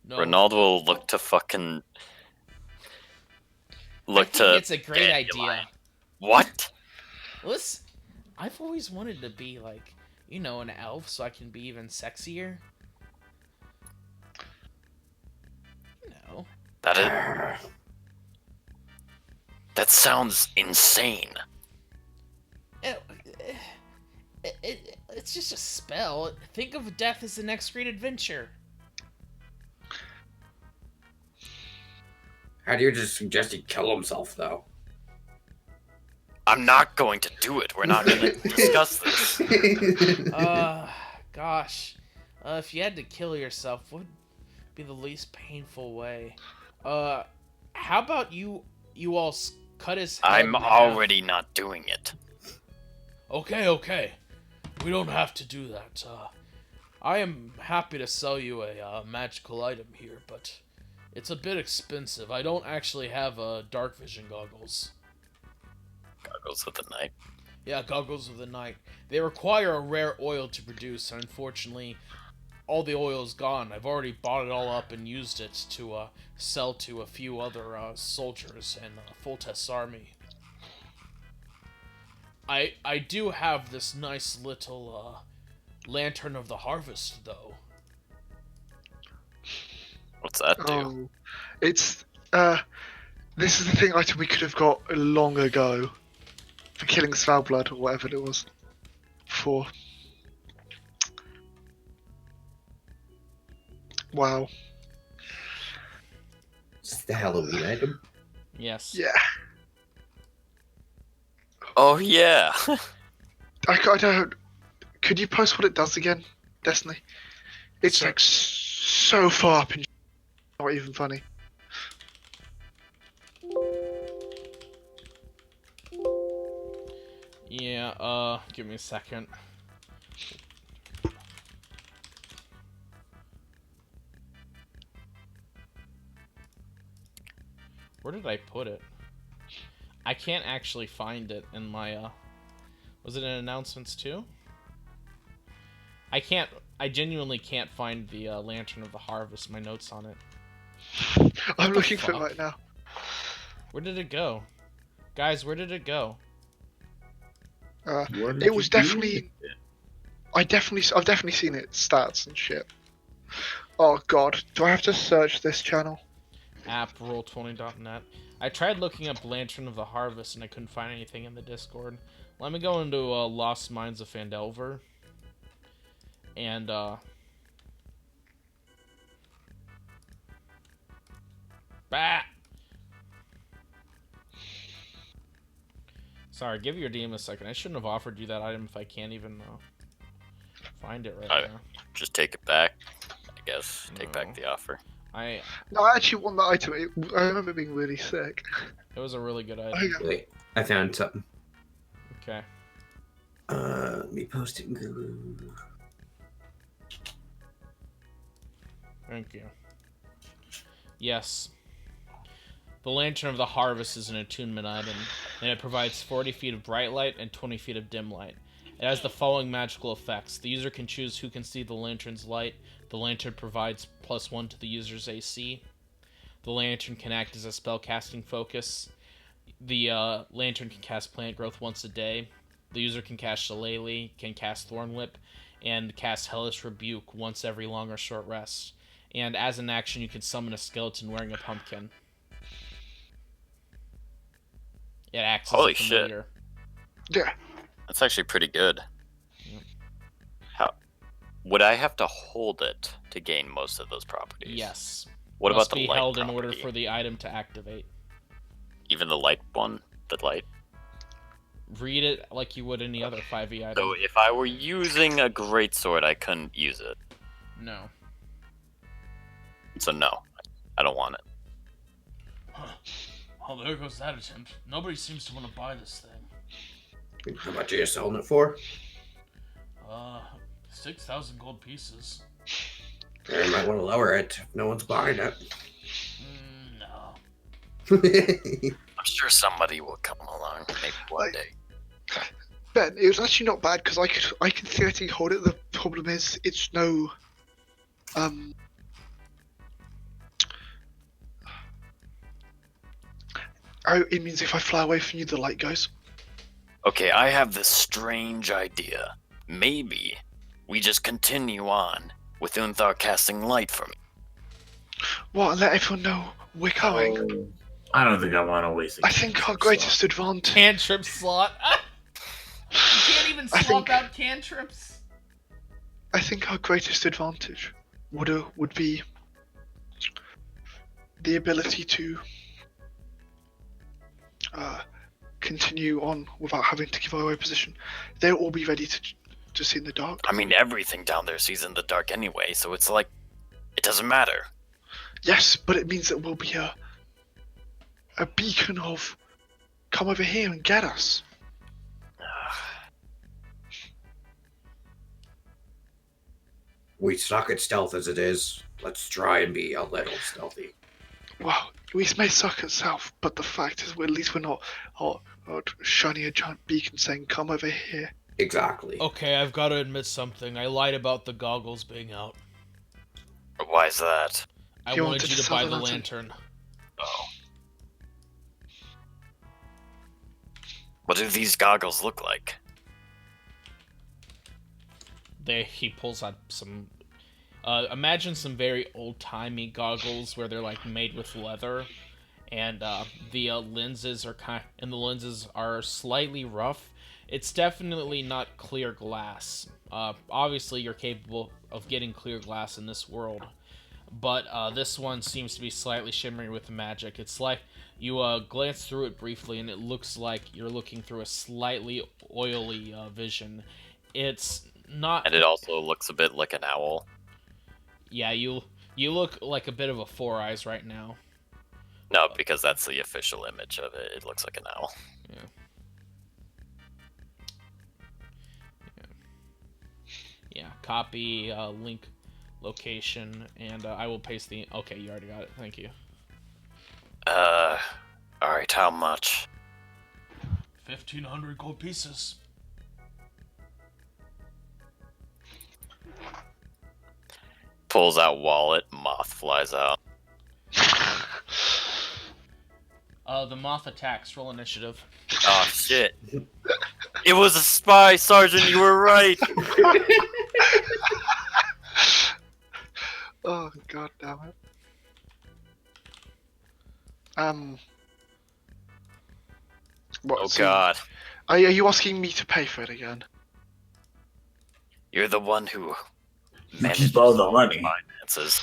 No. Ronaldo will look to fucking... I think it's a great Dandelion. idea. What? Listen, I've always wanted to be like, you know, an elf so I can be even sexier. You know. That sounds insane. It's just a spell. Think of death as the next great adventure. How do you just suggest he kill himself, though? I'm not going to do it. We're not going to discuss this. Gosh. If you had to kill yourself, what would be the least painful way? How about you all cut his head I'm in half? already not doing it. Okay. We don't have to do that. I am happy to sell you a magical item here, but it's a bit expensive. I don't actually have dark vision goggles. Goggles of the night. Yeah, goggles of the night. They require a rare oil to produce, and unfortunately, all the oil is gone. I've already bought it all up and used it to sell to a few other soldiers in Foltest's army. I do have this nice little Lantern of the Harvest, though. What's that do? Oh, it's this is the thing item we could have got long ago. for killing Svalbard or whatever it was. For wow, It's the Halloween item. Yes. yeah. Oh yeah. I don't. Could you post what it does again, Destiny? It's Sure. like so far up in. Not even funny. Yeah, give me a second. Where did I put it? I can't actually find it in my, was it in announcements too? I genuinely can't find the, Lantern of the Harvest, my notes on it. I'm the looking for it fuck? right now. Where did it go? Guys, where did it go? What did It was you do? definitely. I've definitely seen it. Stats and shit. Oh god, do I have to search this channel? App roll20.net. I tried looking up Lantern of the Harvest and I couldn't find anything in the Discord. Let me go into Lost Mines of Phandelver. And, bah! Sorry, give your DM a second. I shouldn't have offered you that item if I can't even find it right now. Just take it back. I guess. Take No. back the offer. No, I actually want that item. I remember being really sick. It was a really good Oh, item. yeah. Wait, I found something. Okay. Let me post it in Google. Thank you. Yes. The Lantern of the Harvest is an attunement item, and it provides 40 feet of bright light and 20 feet of dim light. It has the following magical effects. The user can choose who can see the lantern's light. The lantern provides +1 to the user's AC. The lantern can act as a spellcasting focus. The lantern can cast plant growth once a day. The user can cast Shillelagh, can cast Thornwhip, and cast Hellish Rebuke once every long or short rest. And as an action, you can summon a skeleton wearing a pumpkin. It acts Holy as a shit. familiar. Yeah. That's actually pretty good. Yep. How would I have to hold it to gain most of those properties? Yes. What Must about the be light held in property? order for the item to activate. Even the light one? The light? Read it like you would any other 5e item. So if I were using a greatsword, I couldn't use it. No. So no, I don't want it. Oh, there goes that attempt. Nobody seems to want to buy this thing. How much are you selling it for? 6,000 gold pieces. You might want to lower it if no one's buying it. No. I'm sure somebody will come along, maybe one Like- day. Ben, it was actually not bad because I can theoretically hold it. The problem is it's no Oh, it means if I fly away from you, the light goes. Okay, I have this strange idea. Maybe we just continue on with Unthar casting light for me. What? And let everyone know we're coming. Oh, I don't think I want to waste it. I think our greatest advantage. Cantrip slot. You can't even I swap think- out cantrips. I think our greatest advantage would be the ability to continue on without having to give away position. They'll all be ready to see in the dark. I mean, everything down there sees in the dark anyway, so it's like, it doesn't matter. Yes, but it means that we'll be a beacon of come over here and get us. We suck at stealth as it is. Let's try and be a little stealthy. Well, we may suck at south, but the fact is, at least we're not shining a giant beacon saying come over here. Exactly. Okay, I've got to admit something. I lied about the goggles being out. Why is that? I You wanted wanted you to to sell buy the the lantern. lantern. Oh. What do these goggles look like? He pulls out some. Imagine some very old-timey goggles where they're like made with leather, and the lenses are slightly rough. It's definitely not clear glass. Obviously, you're capable of getting clear glass in this world, but this one seems to be slightly shimmery with magic. It's like you glance through it briefly, and it looks like you're looking through a slightly oily vision. It's not. And it also looks a bit like an owl. Yeah, you look like a bit of a Four Eyes right now. No, because that's the official image of it. It looks like an owl. Yeah. Copy link location, and I will paste the. Okay, you already got it. Thank you. Alright, how much? 1,500 gold pieces. Pulls out wallet, moth flies out. The moth attacks. Roll initiative. Oh shit. It was a spy, Sergeant, you were right! Oh god damn it. What, Oh so god. Are you asking me to pay for it again? You're the one who You manages keep all the money. finances.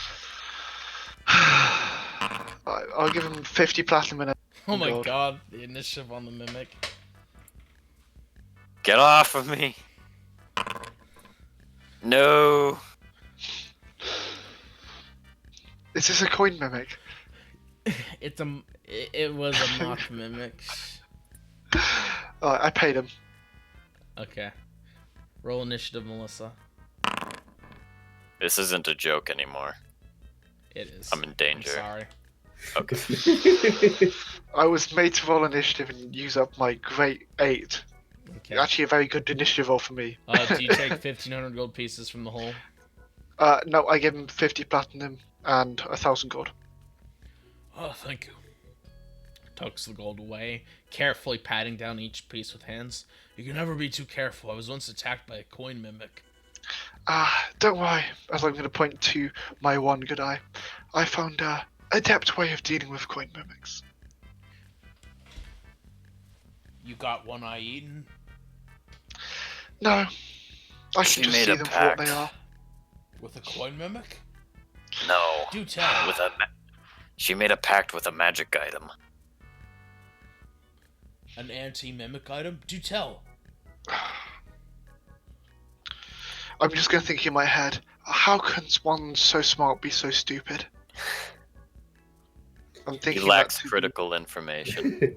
I'll give him 50 platinum and a Oh my gold. god, the initiative on the mimic. Get off of me! No! Is this a coin mimic? It was a moth mimic. I paid him. Okay. Roll initiative, Melissa. This isn't a joke anymore. It is. I'm in danger. sorry. Okay. I was made to roll initiative and use up my great 8. Okay. Actually, a very good initiative roll for me. Do you take 1,500 gold pieces from the hole? No, I give him 50 platinum and 1,000 gold. Oh, thank you. Tucks the gold away, carefully patting down each piece with hands. You can never be too careful. I was once attacked by a coin mimic. Don't worry, as I'm going to point to my one good eye. I found a adept way of dealing with coin mimics. You got one eye eaten? No, I She can just made see a them for what they pact. are. With a coin mimic? No. Do tell. She made a pact with a magic item. An anti-mimic item? Do tell. I'm just going to think in my head, how can one so smart be so stupid? I'm He thinking lacks that to critical information.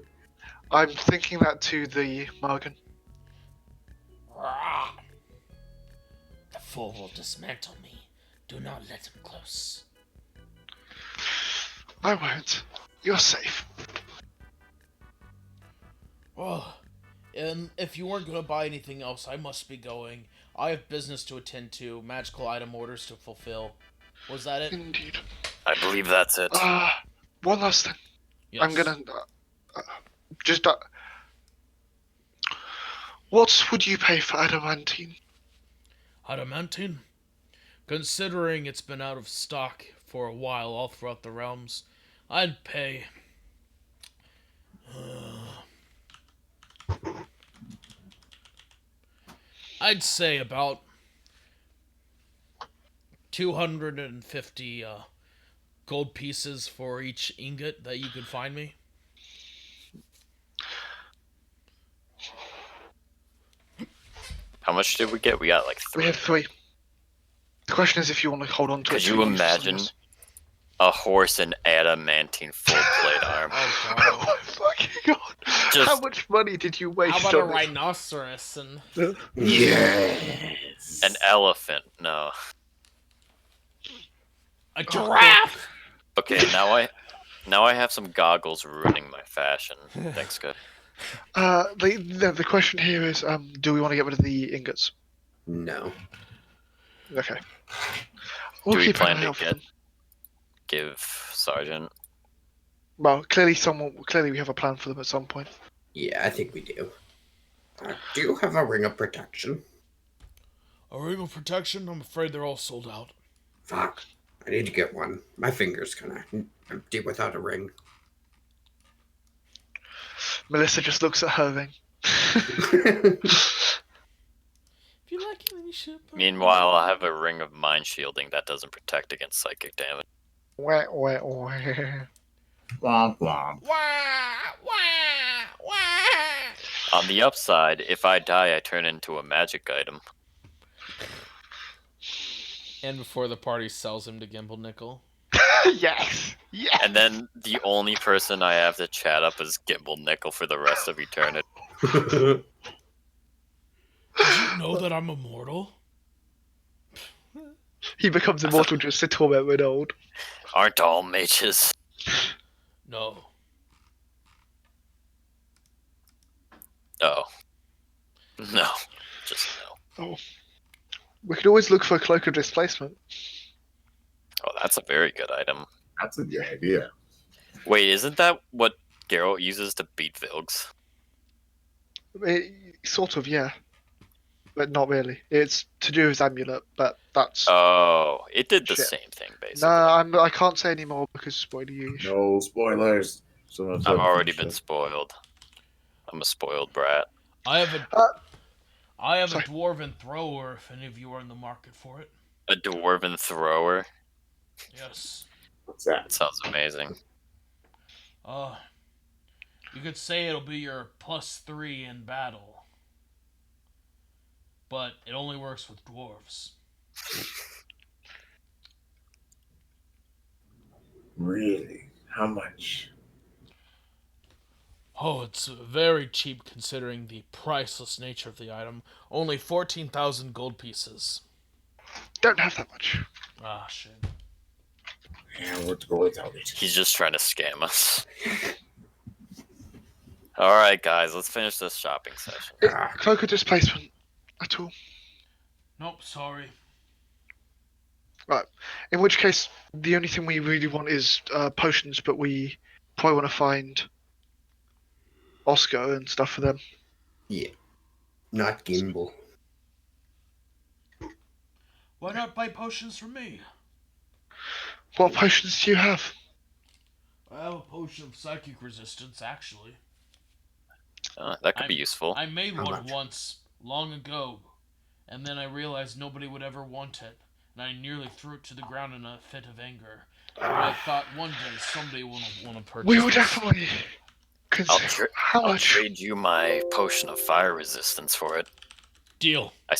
I'm thinking that to the Morgan. Rah! The fool will dismantle me. Do not let him close. I won't. You're safe. Oh, and if you weren't gonna buy anything else, I must be going. I have business to attend to, magical item orders to fulfill. Was that it? Indeed. I believe that's it. One last thing. Yes. I'm gonna just. What would you pay for adamantine? Adamantine? Considering it's been out of stock for a while all throughout the realms, I'd pay. I'd say about 250 gold pieces for each ingot that you could find me. How much did we get? We got like We 3. have 3. The question is if you want to hold on to it. Could to you use imagine something a horse in adamantine full plate armor? Oh else. god. Oh my fucking god! Just- How much money did you waste How about a on this? rhinoceros and Yes. An elephant? No. a giraffe? Okay, now I have some goggles ruining my fashion. Thanks, good. The question here is, do we want to get rid of the ingots? No. Okay. Do we keep an plan eye to out for get- them. Give Sergeant. Well, clearly we have a plan for them at some point. Yeah, I think we do. Do you have a ring of protection? A ring of protection? I'm afraid they're all sold out. Fuck. I need to get one. My finger's kinda empty without a ring. Melissa just looks at her ring. If you like it, then you should. Meanwhile, I have a ring of mind shielding that doesn't protect against psychic damage. Wah, wah, wah. Womp womp. Wah, wah, wah. On the upside, if I die, I turn into a magic item. And before the party sells him to Gimble Nickel. Yes. Yes. And then the only person I have to chat up is Gimble Nickel for the rest of eternity. Did you know that I'm immortal? He becomes immortal just to torment Renaud. Aren't all mages? No. Oh. No. Just no. Oh. We could always look for a cloak of displacement. Oh, that's a very good item. That's a good idea. Wait, isn't that what Geralt uses to beat Vilgs? Sort of, yeah. But not really. It's to do with his amulet, but that's... Oh, it did the Shit. same thing, no, basically. I can't say any more because spoiler you. No spoilers. So I've already been spoiled. I'm a spoiled brat. I have a Sorry. dwarven thrower if any of you are in the market for it. A dwarven thrower. Yes. What's that? That sounds amazing. You could say it'll be your +3 in battle. But it only works with dwarves. Really? How much? Oh, it's very cheap considering the priceless nature of the item. Only 14,000 gold pieces. Don't have that much. Ah, shit. Yeah, we'll go without it. He's just trying to scam us. Alright, guys, let's finish this shopping session. Cloak of displacement at all. Nope, sorry. Right. In which case, the only thing we really want is potions, but we probably want to find Oscar and stuff for them. Yeah. Not Gimbal. Why not buy potions from me? What potions do you have? I have a potion of psychic resistance, actually. That could be useful. I made How one much? once, long ago, and then I realized nobody would ever want it, and I nearly threw it to the ground in a fit of anger. But I thought one day somebody will want to purchase We will this. definitely consider how I'll much. trade you my potion of fire resistance for it. Deal. I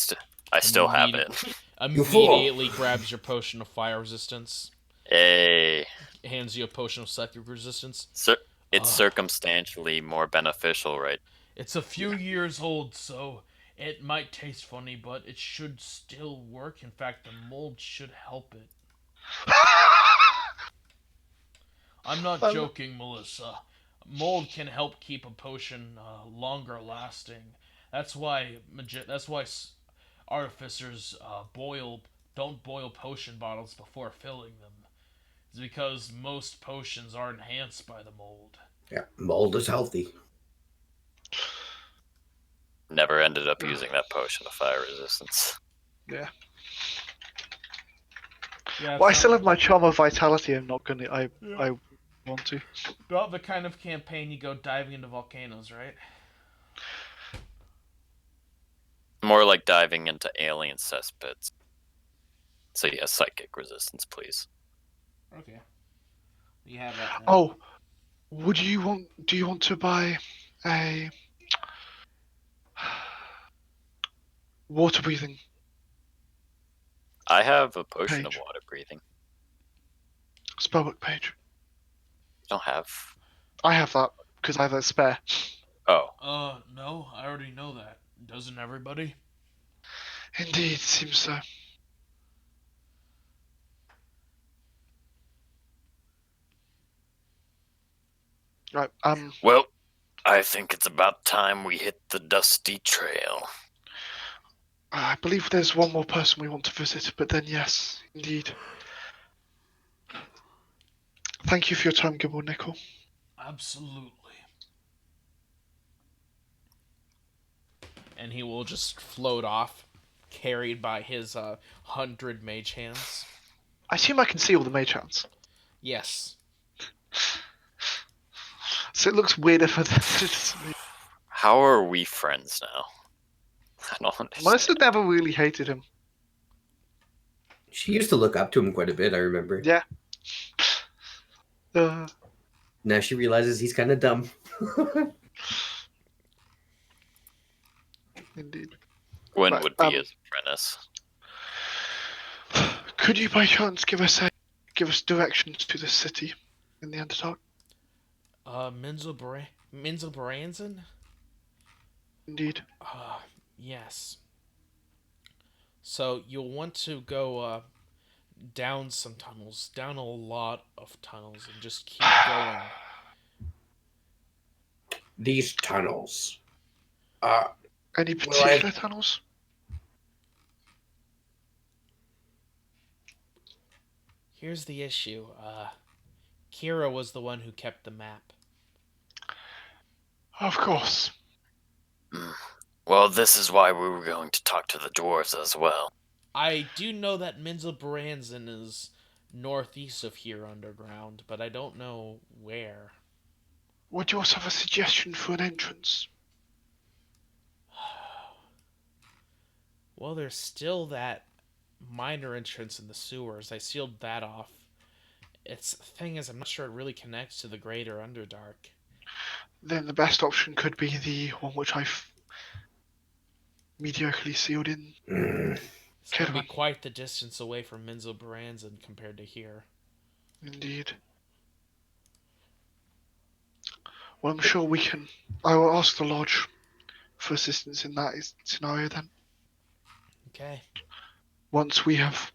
still have it. You fool. Immediately grabs your potion of fire resistance, Hey, hands you a potion of psychic resistance. it's Ah. circumstantially more beneficial, right? It's a few years old, so it might taste funny, but it should still work. In fact, the mold should help it. I'm not joking, Melissa. Mold can help keep a potion longer lasting. That's why artificers don't boil potion bottles before filling them. It's because most potions are enhanced by the mold. Yeah, mold is healthy. Never ended up using that potion of fire resistance. Yeah. Yeah, Well, I it's still not- have my charm of vitality. I'm not gonna. I want to. About the kind of campaign you go diving into volcanoes, right? More like diving into alien cesspits. So yeah, psychic resistance, please. Okay. You have that. Oh, would you want? Do you want to buy a water breathing? I have a potion of Page. water breathing. Spellbook page. Don't have. I have that because I have a spare. Oh, No, I already know that. Doesn't everybody? Indeed, seems so. Right. well, I think it's about time we hit the dusty trail. I believe there's one more person we want to visit, but then yes, indeed. Thank you for your time, Gibble Nickel. Absolutely. And he will just float off, carried by his 100 mage hands. I assume I can see all the mage hands. Yes. So it looks weirder for the. How are we friends now? I don't understand. Melissa never really hated him. She used to look up to him quite a bit, I remember. Yeah. Now she realizes he's kind of dumb. Indeed. Gwen Right, would be his apprentice. Could you by chance give us directions to the city in the Underdark? Minzelbranson? Indeed. Yes. So you'll want to go down some tunnels, down a lot of tunnels, and just keep going. These tunnels. Any Well, I- particular tunnels? Here's the issue. Kira was the one who kept the map. Of course. Well, this is why we were going to talk to the dwarves as well. I do know that Minzelbranson is northeast of here underground, but I don't know where. Would you also have a suggestion for an entrance? Well, there's still that minor entrance in the sewers. I sealed that off. The thing is, I'm not sure it really connects to the greater Underdark. Then the best option could be the one which I've mediocrely sealed in. It's going to be Kedron. quite the distance away from Minzelbranson compared to here. Indeed. Well, I'm sure we can. I will ask the lodge for assistance in that scenario then. Okay. Once we have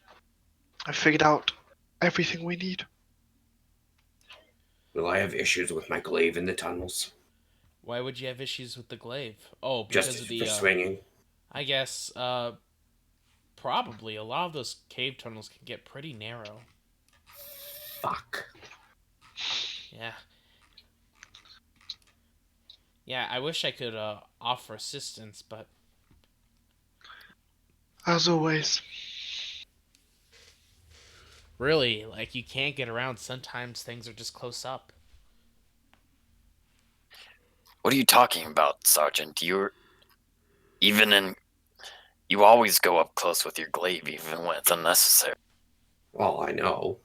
figured out everything we need. Will I have issues with my glaive in the tunnels? Why would you have issues with the glaive? Oh, because Just of for the swinging. I guess probably a lot of those cave tunnels can get pretty narrow. Fuck. Yeah. Yeah, I wish I could offer assistance, but As always. really, like, you can't get around. Sometimes things are just close up. What are you talking about, Sergeant? You always go up close with your glaive, even when it's unnecessary. Well, I know.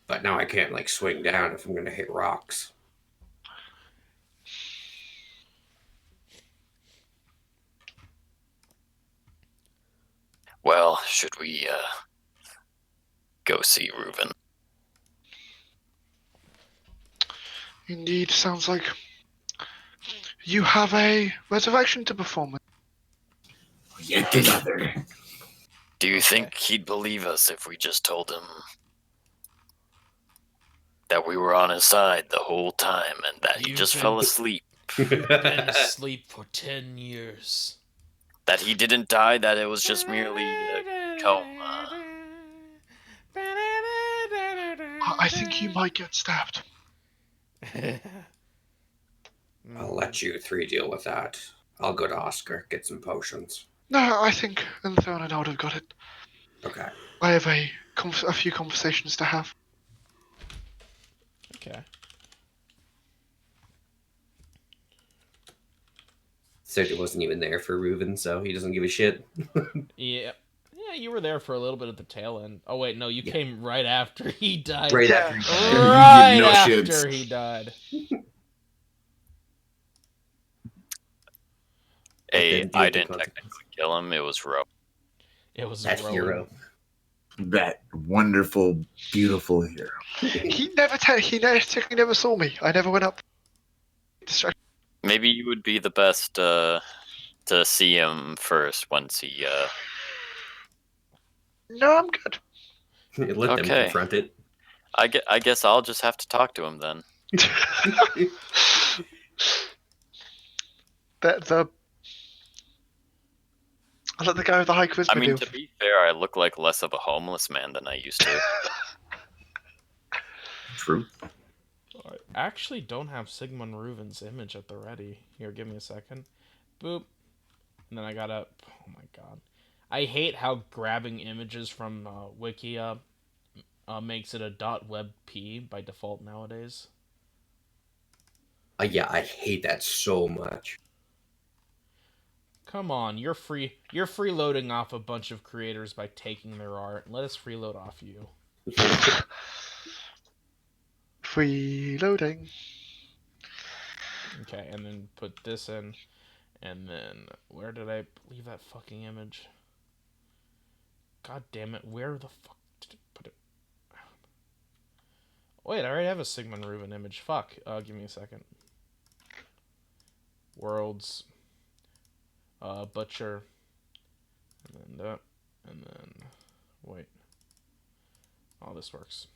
But now I can't, like, swing down if I'm going to hit rocks. Well, should we, go see Reuven? Indeed, sounds like you have a resurrection to perform. Yet another. Do you think he'd believe us if we just told him that we were on his side the whole time and that he You've just been- fell asleep? Been asleep for 10 years. That he didn't die, that it was just merely a coma? I think you might get stabbed. I'll let you three deal with that. I'll go to Oscar, get some potions. No, I think Anthon and I would have got it. Okay. I have a few conversations to have. Okay. Sergio wasn't even there for Reuven, so he doesn't give a shit. Yeah. Yeah, you were there for a little bit at the tail end. Oh, wait, no, you came right after he died. Right Yeah. after he died. Right No after shits. he died. Hey, then deal I with the didn't technically kill him, it was Ro. It was That Rowan. hero. That wonderful, beautiful hero. He never technically never saw me. I never went up. Distracted. Maybe you would be the best to see him first once he No, I'm good. Let them Okay. confront it. I guess I'll just have to talk to him then. I'll let the guy with the high charisma I mean, deal. to be fair, I look like less of a homeless man than I used to. True. I actually don't have Sigmund Reuven's image at the ready. Here, give me a second. Boop. And then I gotta... Oh my god. I hate how grabbing images from Wikia makes it a .webp by default nowadays. Yeah, I hate that so much. Come on, you're freeloading off a bunch of creators by taking their art. Let us freeload off you. Freeloading. Okay, and then put this in, and then where did I leave that fucking image? God damn it, where the fuck did I put it? Wait, I already have a Sigmund Reuven image. Fuck. Give me a second. Worlds. Butcher. And then that. And then... Wait. Oh, this works.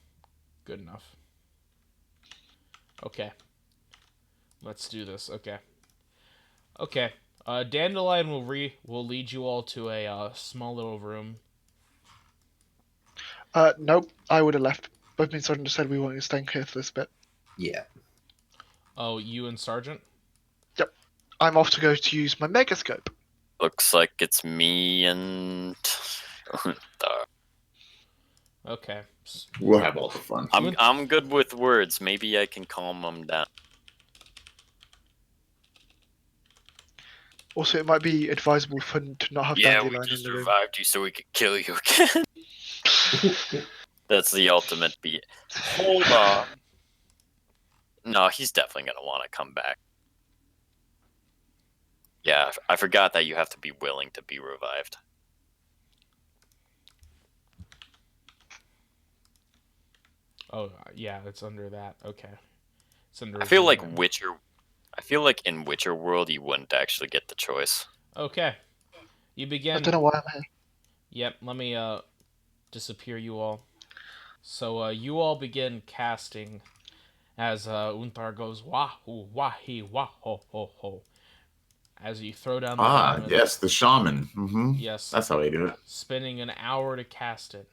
Good enough. Okay. Let's do this. Okay. Okay. Dandelion will lead you all to a small little room. Nope, I would have left. Both me and Sergeant just said we wanted to stay here for this bit. Yeah. Oh, you and Sergeant? I'm off to go to use my megascope. Looks like it's me and. Okay. We'll have all the fun. I'm good with words. Maybe I can calm them down. Also, it might be advisable for to not have Yeah, we Dandelion in just the room. revived you so we could kill you again. That's the ultimate beat. Hold on. No, he's definitely gonna want to come back. Yeah, I forgot that you have to be willing to be revived. Oh, yeah, it's under that. Okay. It's under I feel like Sigmund. Witcher. I feel like in Witcher World you wouldn't actually get the choice. Okay. You I begin... don't know why I'm here. Yep, let me disappear you all. So you all begin casting as Unthar goes wahoo wahi waho ho ho. As you throw down the diamond. Yes, the shaman. Mm-hmm. Yes. That's how I do it. Spending an hour to cast it.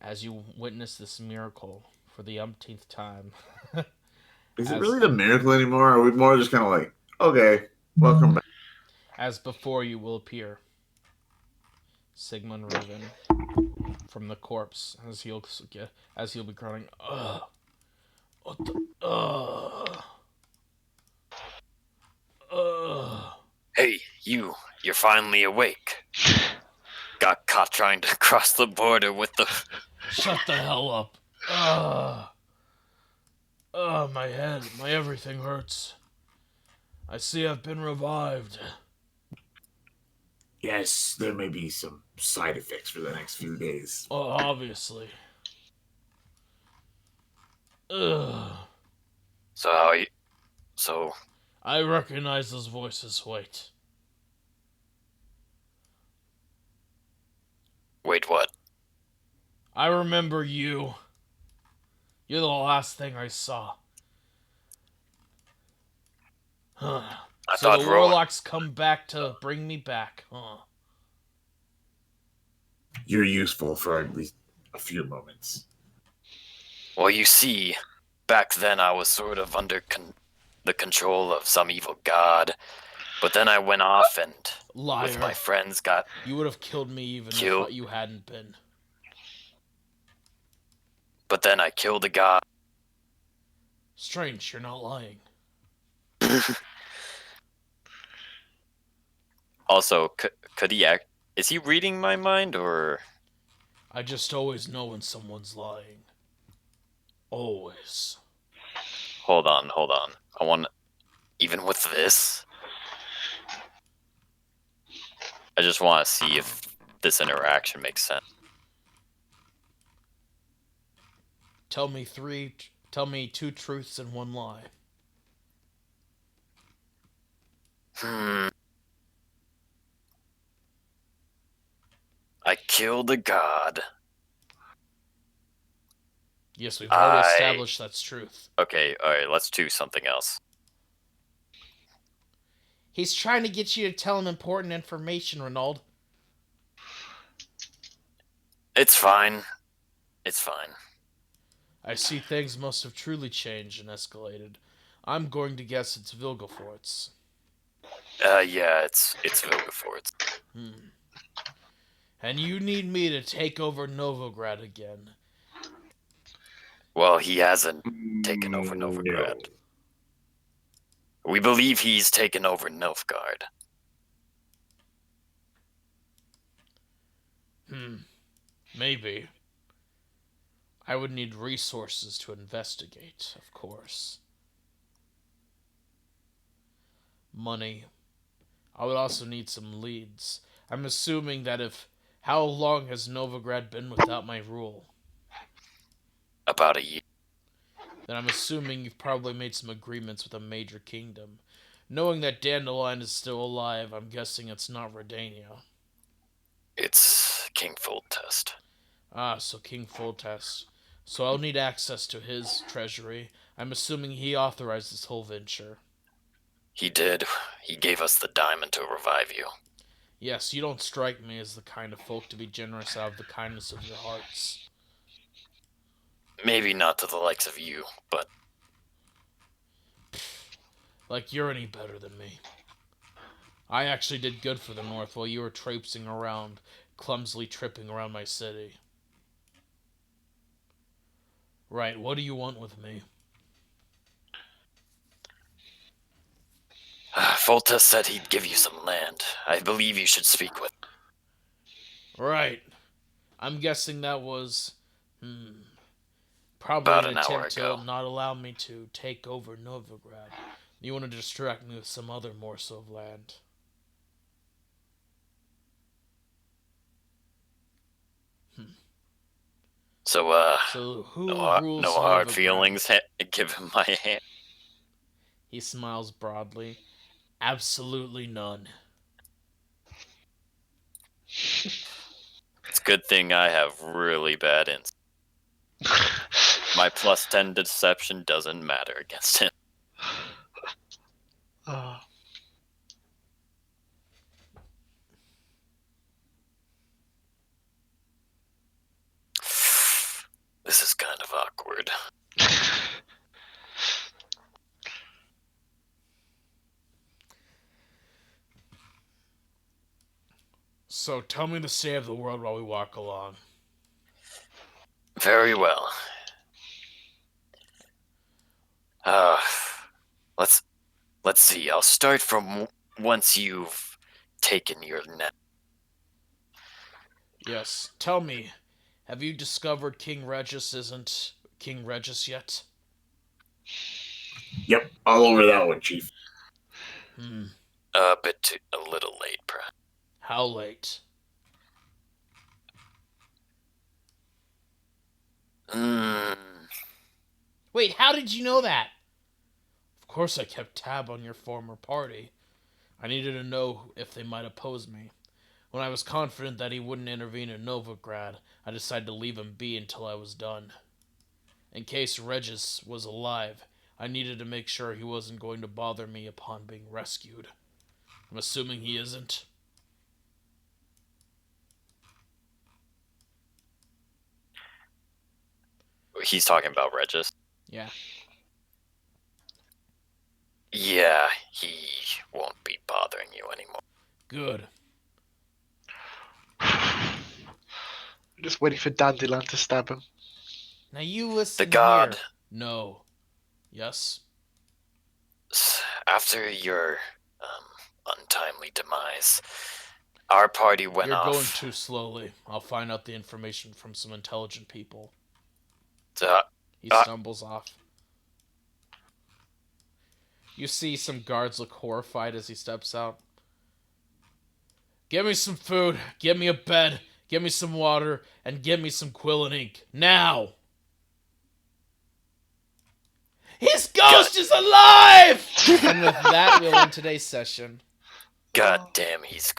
As you witness this miracle for the umpteenth time. Is it really the miracle anymore? Or are we more just kind of like, okay, welcome back? As before you will appear Sigmund Reuven from the corpse as he'll be groaning. Ugh. What the? Ugh. Ugh. Hey, you're finally awake. Got caught trying to cross the border with the... Shut the hell up. Ugh. Ugh, my head, my everything hurts. I see I've been revived. Yes, there may be some side effects for the next few days. Oh, obviously. Ugh. So, I recognize those voices. Wait, what? I remember you. You're the last thing I saw. Huh. I So thought the Rowan... warlocks come back to bring me back, huh? You're useful for at least a few moments. Well, you see, back then I was sort of under the control of some evil god. But then I went off and Liar. with my friends got... You would have killed me even Kill- if you hadn't been. But then I killed a god. Strange, you're not lying. Also, could he act... Is he reading my mind, or... I just always know when someone's lying. Always. Hold on. I want... Even with this... I just want to see if this interaction makes sense. Tell me two truths and one lie. I killed a god. Yes, we've already established that's truth. Okay, alright, let's do something else. He's trying to get you to tell him important information, Renaud. It's fine. I see things must have truly changed and escalated. I'm going to guess it's Vilgefortz. Yeah, it's Vilgefortz. And you need me to take over Novigrad again. Well, he hasn't taken over Novigrad. We believe he's taken over Nilfgaard. Maybe. I would need resources to investigate, of course. Money. I would also need some leads. I'm assuming that if... How long has Novigrad been without my rule? About a year. Then I'm assuming you've probably made some agreements with a major kingdom. Knowing that Dandelion is still alive, I'm guessing it's not Redania. It's King Foltest. Ah, so King Foltest. So I'll need access to his treasury. I'm assuming he authorized this whole venture. He did. He gave us the diamond to revive you. Yes, you don't strike me as the kind of folk to be generous out of the kindness of your hearts. Maybe not to the likes of you, but Like you're any better than me. I actually did good for the North while you were traipsing around, clumsily tripping around my city. Right, what do you want with me? Foltest said he'd give you some land. I believe you should speak with. Right. I'm guessing that was... Probably About an an hour attempt ago. to not allow me to take over Novigrad. You want to distract me with some other morsel of land. So, So who no, rules no hard Novigrad? feelings. Give him my hand. He smiles broadly. Absolutely none. It's a good thing I have really bad insight. My plus 10 deception doesn't matter against him. Oh. This is kind of awkward. So tell me the state of the world while we walk along. Very well. Let's see. I'll start from once you've taken your net. Yes, tell me, have you discovered King Regis isn't King Regis yet? Yep, all over that one, Chief. A little late, perhaps. How late? Wait, how did you know that? Of course I kept tab on your former party. I needed to know if they might oppose me. When I was confident that he wouldn't intervene in Novigrad, I decided to leave him be until I was done. In case Regis was alive, I needed to make sure he wasn't going to bother me upon being rescued. I'm assuming he isn't. He's talking about Regis. Yeah. Yeah, he won't be bothering you anymore. Good. Just waiting for Dandelion to stab him. Now you listen The god. here. No. Yes? After your untimely demise, our party went You're off. going too slowly. I'll find out the information from some intelligent people. He stumbles off. You see some guards look horrified as he steps out. Get me some food, get me a bed, get me some water, and get me some quill and ink. Now! His ghost is alive! And with that, we'll end today's session. God damn, he's